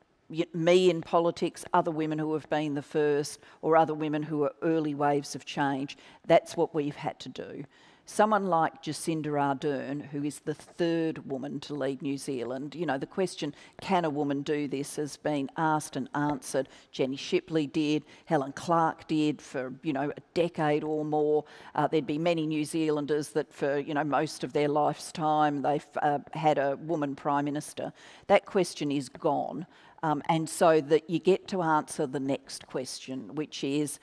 me in politics, other women who have been the first, or other women who are early waves of change, that's what we've had to do. Someone like Jacinda Ardern, who is the third woman to lead New Zealand, the question, can a woman do this, has been asked and answered. Jenny Shipley did, Helen Clark did for, a decade or more. There'd be many New Zealanders that for, most of their lifetime, they've had a woman Prime Minister. That question is gone. And so that you get to answer the next question, which is,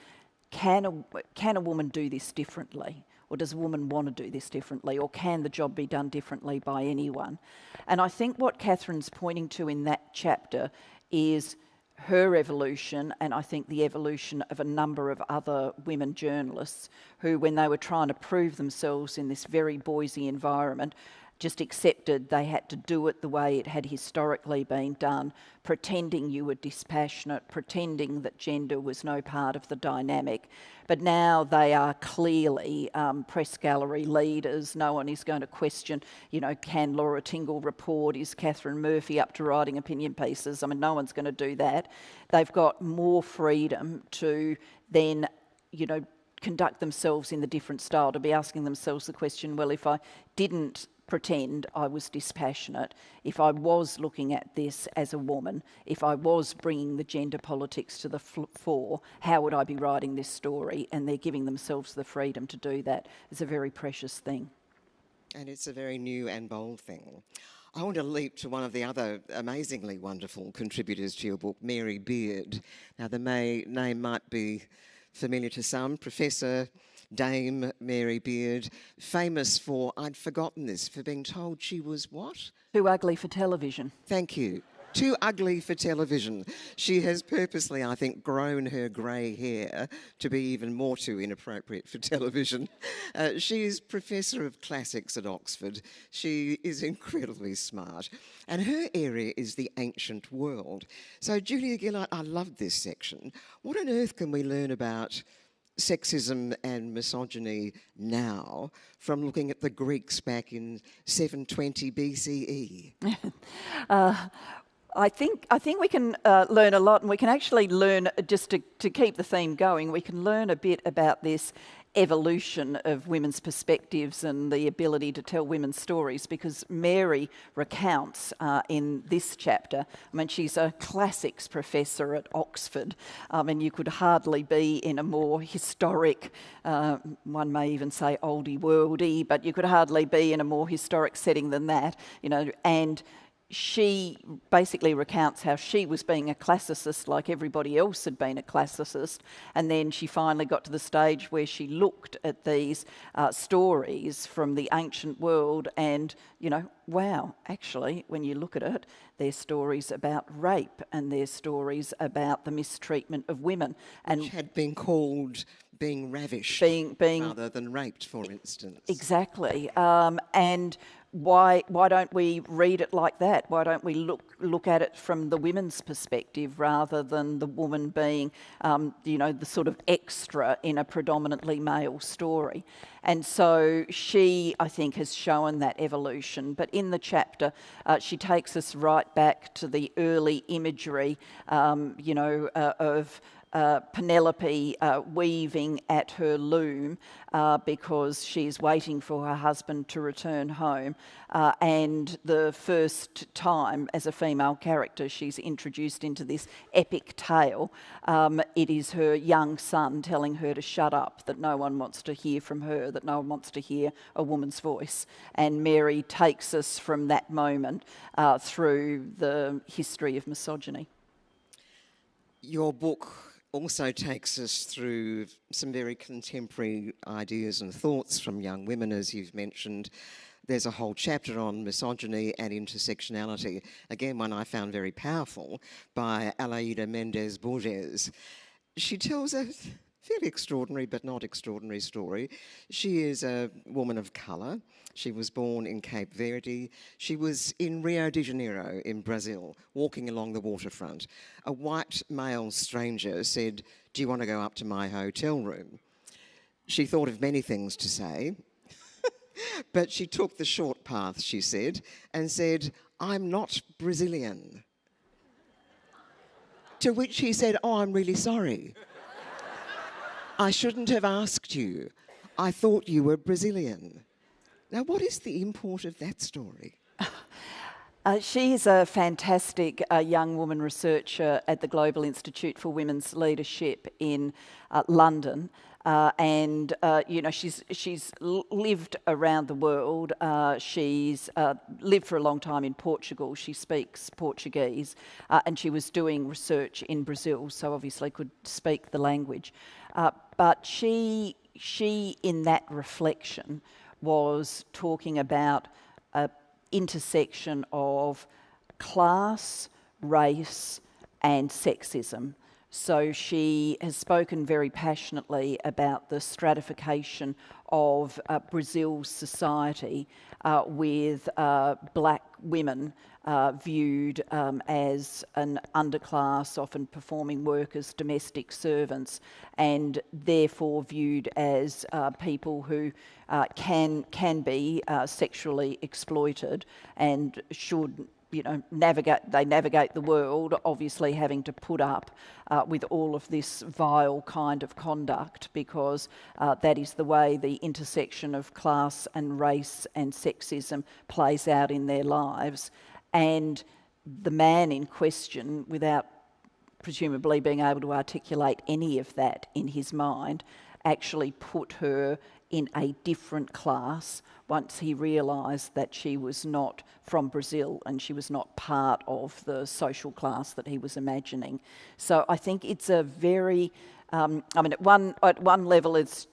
can a woman do this differently? Or does a woman want to do this differently? Or can the job be done differently by anyone? And I think what Catherine's pointing to in that chapter is her evolution, and I think the evolution of a number of other women journalists who, when they were trying to prove themselves in this very Boise environment, just accepted they had to do it the way it had historically been done, pretending you were dispassionate, pretending that gender was no part of the dynamic. But now they are clearly press gallery leaders. No one is going to question, can Laura Tingle report? Is Catherine Murphy up to writing opinion pieces? I mean, no one's going to do that. They've got more freedom to then, conduct themselves in the different style, to be asking themselves the question, well, if I didn't pretend I was dispassionate, if I was looking at this as a woman, if I was bringing the gender politics to the fore, how would I be writing this story? And they're giving themselves the freedom to do that. It's a very precious thing. And it's a very new and bold thing. I want to leap to one of the other amazingly wonderful contributors to your book, Mary Beard. Now, the name might be familiar to some, Professor Dame Mary Beard, famous for, I'd forgotten this, for being told she was what? Too ugly for television. Thank you. Too ugly for television. She has purposely, I think, grown her grey hair to be even more too inappropriate for television. She is Professor of Classics at Oxford. She is incredibly smart. And her area is the ancient world. So, Julia Gillard, I loved this section. What on earth can we learn about sexism and misogyny now from looking at the Greeks back in 720 BCE? I think we can learn a lot, and we can actually learn, just to keep the theme going, we can learn a bit about this evolution of women's perspectives and the ability to tell women's stories, because Mary recounts in this chapter, I mean, she's a classics professor at Oxford, and you could hardly be in a more historic, one may even say oldie worldy, but you could hardly be in a more historic setting than that, and she basically recounts how she was being a classicist like everybody else had been a classicist, and then she finally got to the stage where she looked at these stories from the ancient world and, wow, actually, when you look at it, they're stories about rape and they're stories about the mistreatment of women. And which had been called being ravished being rather than raped, for instance. Exactly. And why don't we read it like that? Why don't we look at it from the women's perspective rather than the woman being, the sort of extra in a predominantly male story? And so she, I think, has shown that evolution. But in the chapter, she takes us right back to the early imagery, of Penelope weaving at her loom because she's waiting for her husband to return home. And the first time as a female character she's introduced into this epic tale, it is her young son telling her to shut up, that no one wants to hear from her, that no one wants to hear a woman's voice. And Mary takes us from that moment through the history of misogyny. Your book also takes us through some very contemporary ideas and thoughts from young women, as you've mentioned. There's a whole chapter on misogyny and intersectionality, again one I found very powerful, by Alaida Mendez Borges. She tells a fairly extraordinary but not extraordinary story. She is a woman of colour. She was born in Cape Verde. She was in Rio de Janeiro in Brazil, walking along the waterfront. A white male stranger said, "Do you want to go up to my hotel room?" She thought of many things to say, but she took the short path, she said, and said, "I'm not Brazilian." To which he said, "Oh, I'm really sorry. I shouldn't have asked you. I thought you were Brazilian." Now, what is the import of that story? She is a fantastic young woman researcher at the Global Institute for Women's Leadership in London. She's lived around the world. She's lived for a long time in Portugal. She speaks Portuguese, and she was doing research in Brazil, so obviously could speak the language. But she, in that reflection, was talking about an intersection of class, race, and sexism. So she has spoken very passionately about the stratification of Brazil's society with black women viewed as an underclass, often performing work as domestic servants, and therefore viewed as people who can be sexually exploited and should navigate the world, obviously having to put up with all of this vile kind of conduct, because that is the way the intersection of class and race and sexism plays out in their lives. And the man in question, without presumably being able to articulate any of that in his mind, actually put her in a different class once he realised that she was not from Brazil and she was not part of the social class that he was imagining. So I think it's a very, at one level it's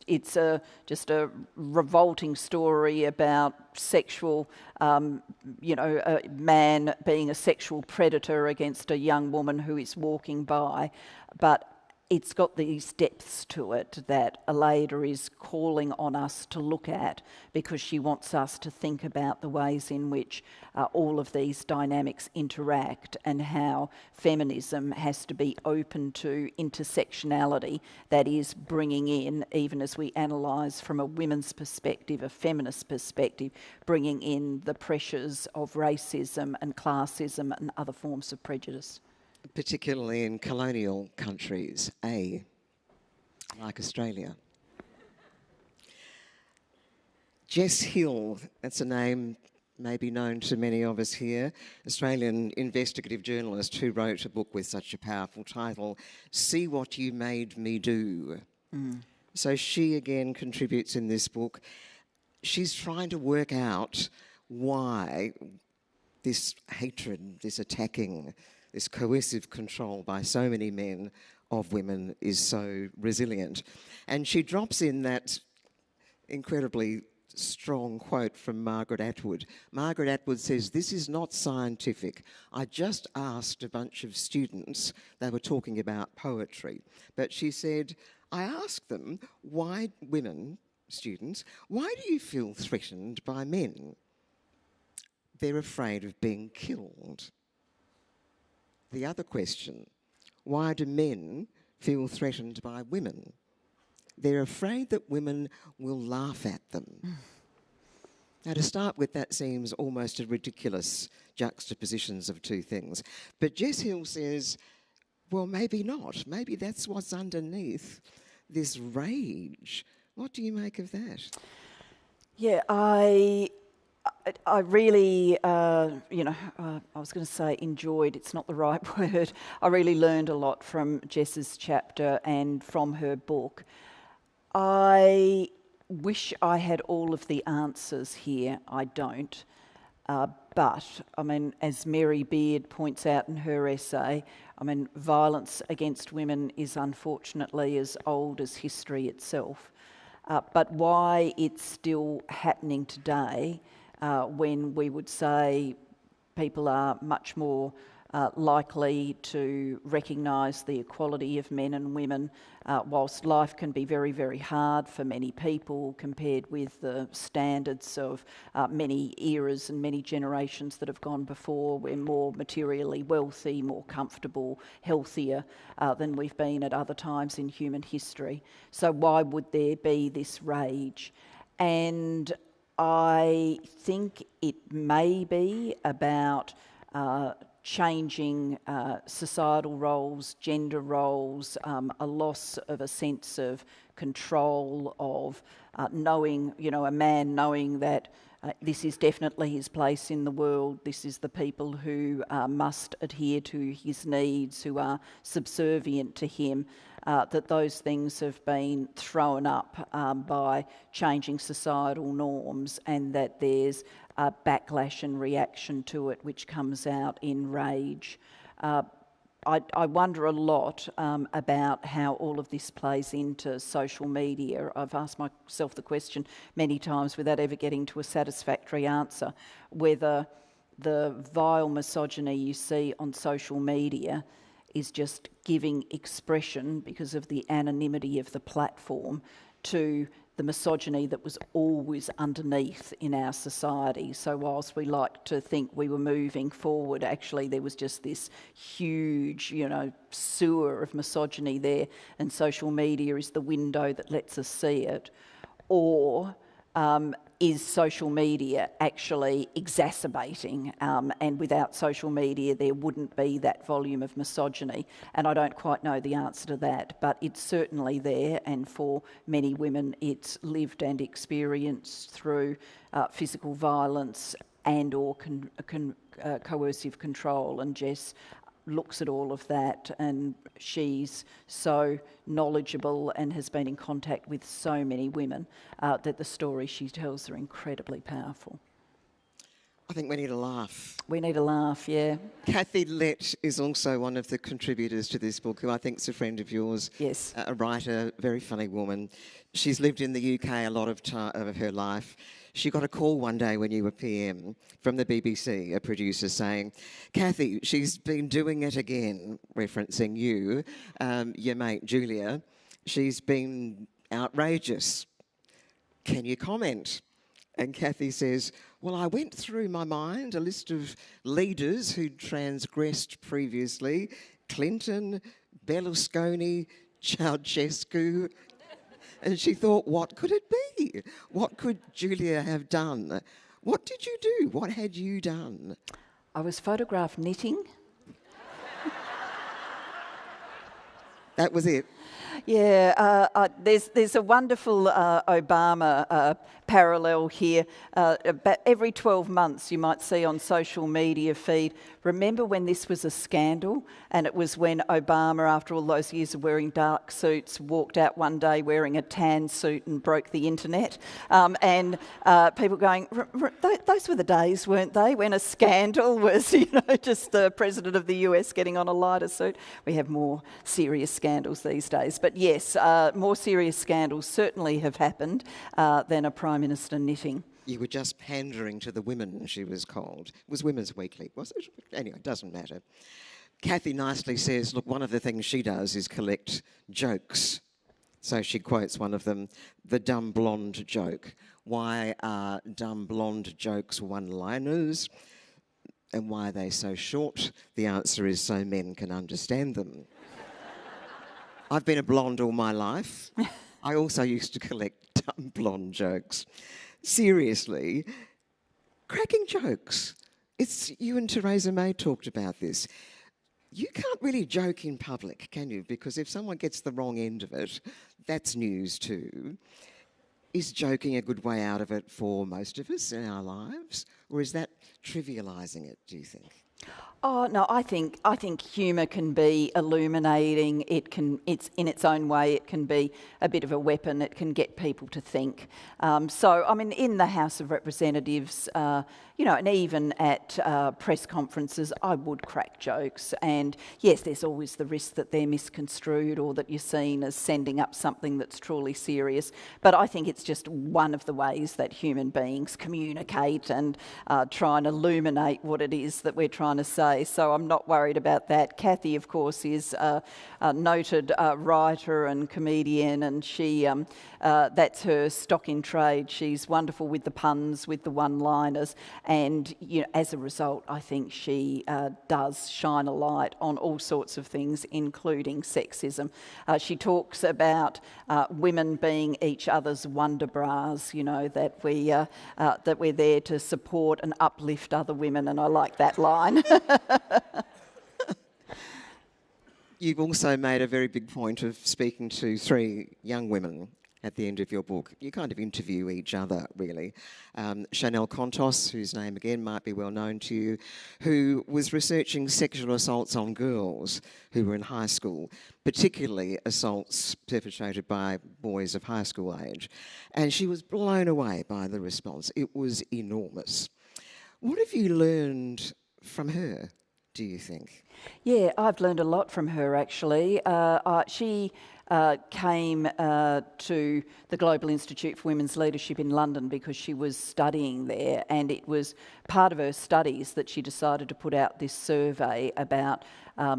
just a revolting story about sexual, a man being a sexual predator against a young woman who is walking by, but it's got these depths to it that Alaida is calling on us to look at, because she wants us to think about the ways in which all of these dynamics interact, and how feminism has to be open to intersectionality, that is bringing in, even as we analyse from a women's perspective, a feminist perspective, bringing in the pressures of racism and classism and other forms of prejudice. Particularly in colonial countries, like Australia. Jess Hill, that's a name maybe known to many of us here, Australian investigative journalist who wrote a book with such a powerful title, See What You Made Me Do. So she again contributes in this book. She's trying to work out why this hatred, this attacking, this coercive control by so many men of women is so resilient. And she drops in that incredibly strong quote from Margaret Atwood. Margaret Atwood says, "This is not scientific. I just asked a bunch of students, they were talking about poetry, but she said, I asked them, why women, students, why do you feel threatened by men? they're afraid of being killed. The other question, why do men feel threatened by women? They're afraid that women will laugh at them. Now, to start with, that seems almost a ridiculous juxtapositions of two things. But Jess Hill says, well, maybe not. Maybe that's what's underneath this rage. What do you make of that? Yeah, I really, I was going to say enjoyed, it's not the right word. I really learned a lot from Jess's chapter and from her book. I wish I had all of the answers here. I don't. But, I mean, as Mary Beard points out in her essay, I mean, violence against women is unfortunately as old as history itself. But why it's still happening today, when we would say people are much more likely to recognise the equality of men and women, whilst life can be very, very hard for many people compared with the standards of many eras and many generations that have gone before. We're more materially wealthy, more comfortable, healthier than we've been at other times in human history. So why would there be this rage? And I think it may be about changing societal roles, gender roles, a loss of a sense of control, of knowing, a man knowing that this is definitely his place in the world, this is the people who must adhere to his needs, who are subservient to him, that those things have been thrown up by changing societal norms, and that there's a backlash and reaction to it which comes out in rage. I wonder a lot about how all of this plays into social media. I've asked myself the question many times without ever getting to a satisfactory answer, whether the vile misogyny you see on social media is just giving expression, because of the anonymity of the platform, to the misogyny that was always underneath in our society. So whilst we like to think we were moving forward, actually there was just this huge, sewer of misogyny there, and social media is the window that lets us see it. Or is social media actually exacerbating, and without social media there wouldn't be that volume of misogyny? And I don't quite know the answer to that, but it's certainly there, and for many women it's lived and experienced through physical violence and or coercive control. And Jess looks at all of that, and she's so knowledgeable and has been in contact with so many women that the stories she tells are incredibly powerful. I think we need a laugh. We need a laugh, yeah. Kathy Lett is also one of the contributors to this book, who I think is a friend of yours. Yes. A writer, very funny woman. She's lived in the UK a lot of time of her life. She got a call one day when you were PM from the BBC, a producer, saying, Kathy, she's been doing it again, referencing you, your mate Julia. She's been outrageous. Can you comment? And Kathy says, well, I went through my mind a list of leaders who'd transgressed previously: Clinton, Berlusconi, Ceausescu. And she thought, what could it be? What could Julia have done? What did you do? What had you done? I was photographed knitting. That was it. Yeah, there's a wonderful Obama parallel here. About every 12 months you might see on social media feed, remember when this was a scandal? And it was when Obama, after all those years of wearing dark suits, walked out one day wearing a tan suit and broke the internet. And people going, those were the days, weren't they, when a scandal was, just the president of the US getting on a lighter suit. We have more serious scandals these days. But yes, more serious scandals certainly have happened than a Prime Minister knitting. You were just pandering to the women, she was called. It was Women's Weekly, was it? Anyway, it doesn't matter. Kathy nicely says, look, one of the things she does is collect jokes. So she quotes one of them, the dumb blonde joke. Why are dumb blonde jokes one-liners? And why are they so short? The answer is so men can understand them. I've been a blonde all my life. I also used to collect dumb blonde jokes. Seriously, cracking jokes. You and Theresa May talked about this. You can't really joke in public, can you? Because if someone gets the wrong end of it, that's news too. Is joking a good way out of it for most of us in our lives? Or is that trivialising it, do you think? Oh no, I think humour can be illuminating. It's in its own way. It can be a bit of a weapon. It can get people to think. So I mean, in the House of Representatives, and even at press conferences, I would crack jokes. And yes, there's always the risk that they're misconstrued or that you're seen as sending up something that's truly serious. But I think it's just one of the ways that human beings communicate and try and illuminate what it is that we're trying to say. So I'm not worried about that. Kathy, of course, is a noted writer and comedian, and she that's her stock in trade. She's wonderful with the puns, with the one-liners, and as a result, I think she does shine a light on all sorts of things, including sexism. She talks about women being each other's wonder bras. That we're there to support and uplift other women, and I like that line. You've also made a very big point of speaking to 3 young women at the end of your book. You kind of interview each other, really. Chanel Contos, whose name again might be well known to you, who was researching sexual assaults on girls who were in high school, particularly assaults perpetrated by boys of high school age. And she was blown away by the response. It was enormous. What have you learned from her, do you think? Yeah, I've learned a lot from her, actually. She came to the Global Institute for Women's Leadership in London because she was studying there, and it was part of her studies that she decided to put out this survey about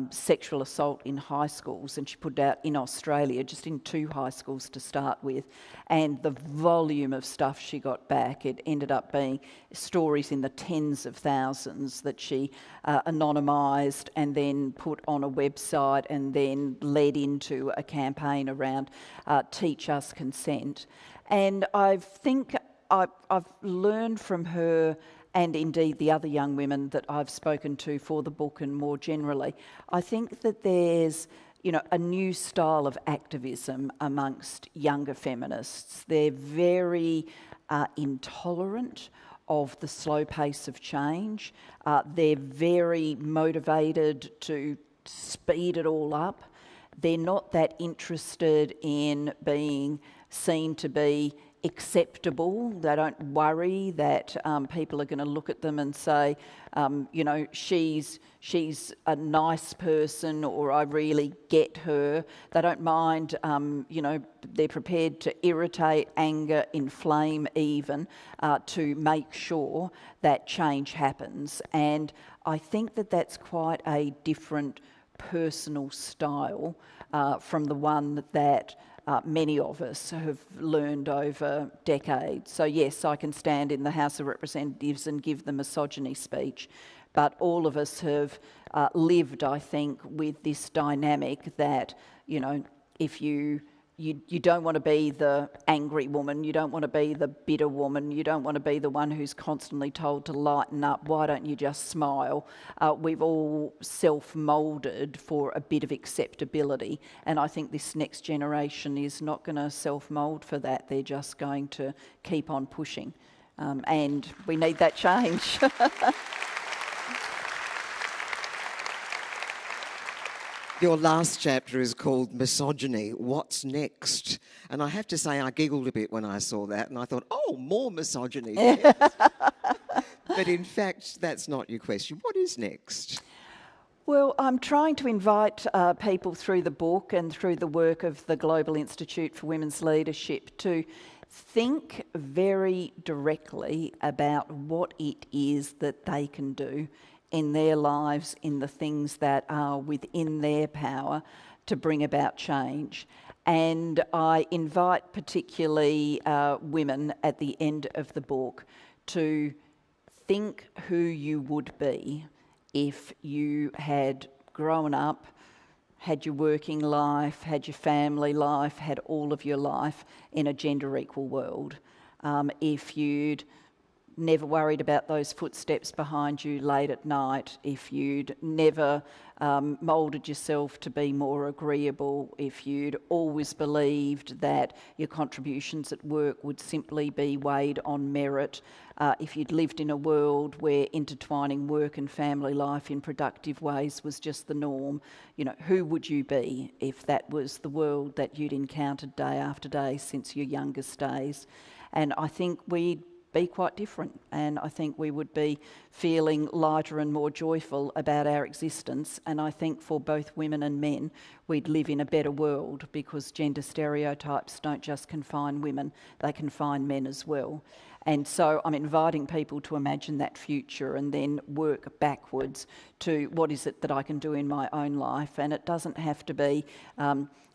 sexual assault in high schools, and she put it out in Australia, just in 2 high schools to start with, and the volume of stuff she got back, it ended up being stories in the tens of thousands that she anonymised and then put on a website and then led into a campaign around Teach Us Consent. And I think I've learned from her, and indeed the other young women that I've spoken to for the book and more generally, I think that there's a new style of activism amongst younger feminists. They're very intolerant of the slow pace of change. They're very motivated to speed it all up. They're not that interested in being seen to be acceptable. They don't worry that people are going to look at them and say, she's a nice person, or I really get her. They don't mind, they're prepared to irritate, anger, inflame even, to make sure that change happens. And I think that that's quite a different personal style from the one that many of us have learned over decades. So yes, I can stand in the House of Representatives and give the misogyny speech, but all of us have lived, I think, with this dynamic that, if you don't want to be the angry woman, you don't want to be the bitter woman, you don't want to be the one who's constantly told to lighten up, why don't you just smile? We've all self-moulded for a bit of acceptability, and I think this next generation is not going to self-mould for that. They're just going to keep on pushing, and we need that change. Your last chapter is called Misogyny, What's Next? And I have to say I giggled a bit when I saw that, and I thought, oh, more misogyny. Yes. But in fact, that's not your question. What is next? Well, I'm trying to invite people through the book and through the work of the Global Institute for Women's Leadership to think very directly about what it is that they can do in their lives, in the things that are within their power to bring about change. And I invite particularly women at the end of the book to think who you would be if you had grown up, had your working life, had your family life, had all of your life in a gender equal world. If you'd never worried about those footsteps behind you late at night, if you'd never moulded yourself to be more agreeable, if you'd always believed that your contributions at work would simply be weighed on merit, if you'd lived in a world where intertwining work and family life in productive ways was just the norm, who would you be if that was the world that you'd encountered day after day since your youngest days? And I think we'd be quite different, and I think we would be feeling lighter and more joyful about our existence. And I think for both women and men, we'd live in a better world, because gender stereotypes don't just confine women, they confine men as well. And so I'm inviting people to imagine that future and then work backwards to what is it that I can do in my own life. And it doesn't have to be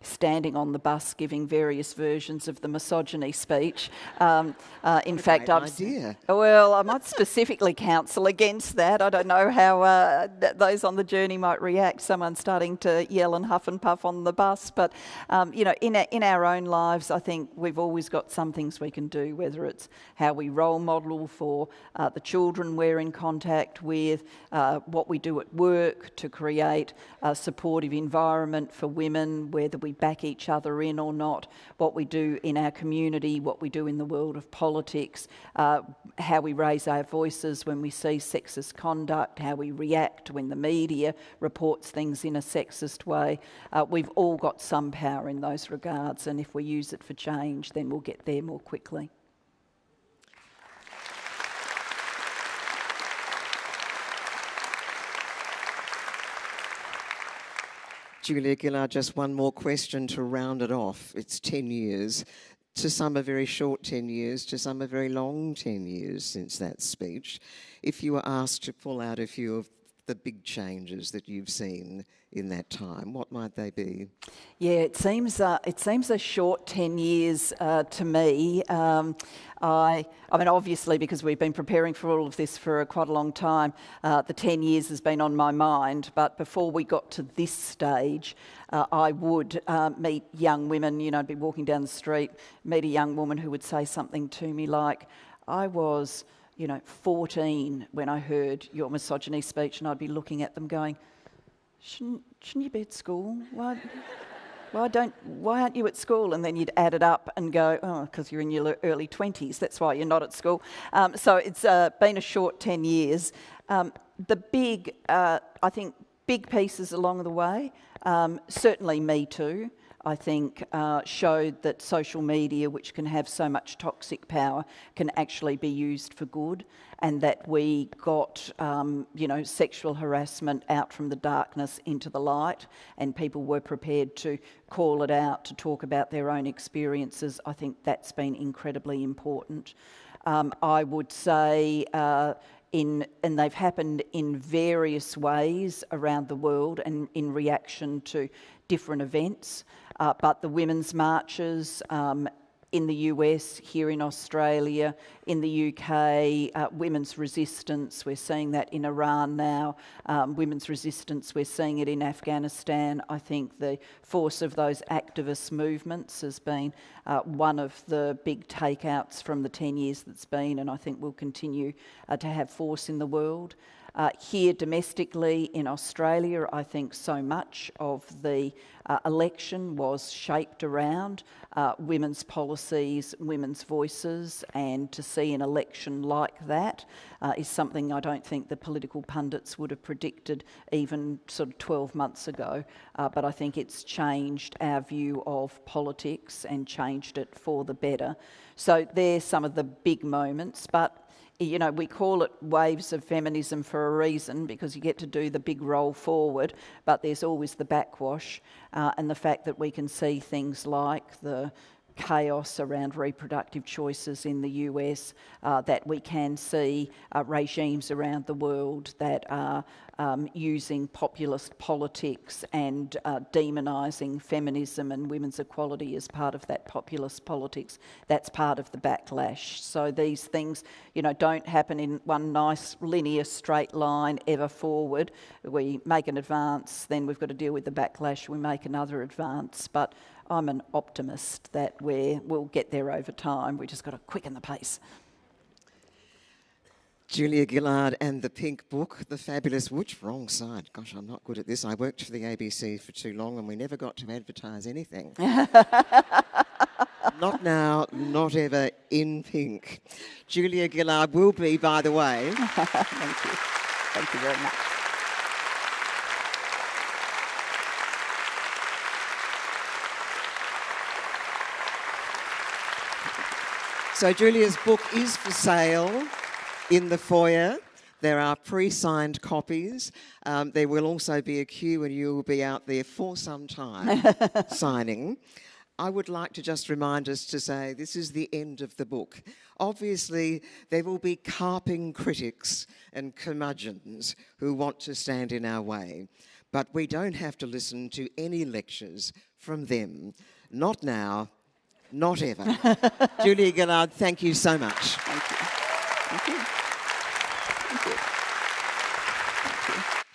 standing on the bus giving various versions of the misogyny speech. In fact, well, I might specifically counsel against that. I don't know how those on the journey might react, someone starting to yell and huff and puff on the bus. But, in our own lives, I think we've always got some things we can do, whether it's how we role model for the children we're in contact with, what we do at work to create a supportive environment for women, whether we back each other in or not, what we do in our community, what we do in the world of politics, how we raise our voices when we see sexist conduct, how we react when the media reports things in a sexist way. We've all got some power in those regards, and if we use it for change, then we'll get there more quickly. Julia Gillard, just one more question to round it off. It's 10 years. To some a very short 10 years, to some a very long 10 years since that speech. If you were asked to pull out a few of the big changes that you've seen in that time, what might they be? Yeah, it seems a short 10 years to me. I mean, obviously, because we've been preparing for all of this for quite a long time, the 10 years has been on my mind. But before we got to this stage, I would meet young women, I'd be walking down the street, meet a young woman who would say something to me like, I was 14 when I heard your misogyny speech, and I'd be looking at them going, shouldn't you be at school? Why aren't you at school? And then you'd add it up and go, oh, because you're in your early 20s, that's why you're not at school. So it's been a short 10 years. The big, I think, big pieces along the way, certainly Me Too, I think showed that social media, which can have so much toxic power, can actually be used for good, and that we got, sexual harassment out from the darkness into the light, and people were prepared to call it out, to talk about their own experiences. I think that's been incredibly important. I would say and they've happened in various ways around the world and in reaction to different events. But the women's marches in the US, here in Australia, in the UK, women's resistance, we're seeing that in Iran now, women's resistance, we're seeing it in Afghanistan. I think the force of those activist movements has been one of the big takeouts from the 10 years that's been, and I think will continue to have force in the world. Here domestically in Australia, I think so much of the election was shaped around women's policies, women's voices, and to see an election like that is something I don't think the political pundits would have predicted even sort of 12 months ago. But I think it's changed our view of politics and changed it for the better. So there's some of the big moments, but we call it waves of feminism for a reason, because you get to do the big roll forward, but there's always the backwash, and the fact that we can see things like the chaos around reproductive choices in the US, that we can see regimes around the world that are using populist politics and demonising feminism and women's equality as part of that populist politics. That's part of the backlash. So these things, you know, don't happen in one nice linear straight line ever forward. We make an advance, then we've got to deal with the backlash, we make another advance. But I'm an optimist that we'll get there over time. We just got to quicken the pace. Julia Gillard and the Pink Book, the fabulous, which wrong side? Gosh, I'm not good at this. I worked for the ABC for too long and we never got to advertise anything. Not now, not ever, in pink. Julia Gillard will be, by the way. Thank you. Thank you very much. So Julia's book is for sale in the foyer. There are pre-signed copies. There will also be a queue and you will be out there for some time signing. I would like to just remind us to say this is the end of the book. Obviously, there will be carping critics and curmudgeons who want to stand in our way, but we don't have to listen to any lectures from them. Not now, not ever. Julia Gillard, thank you so much. Thank you. Thank you. Thank you. Thank you.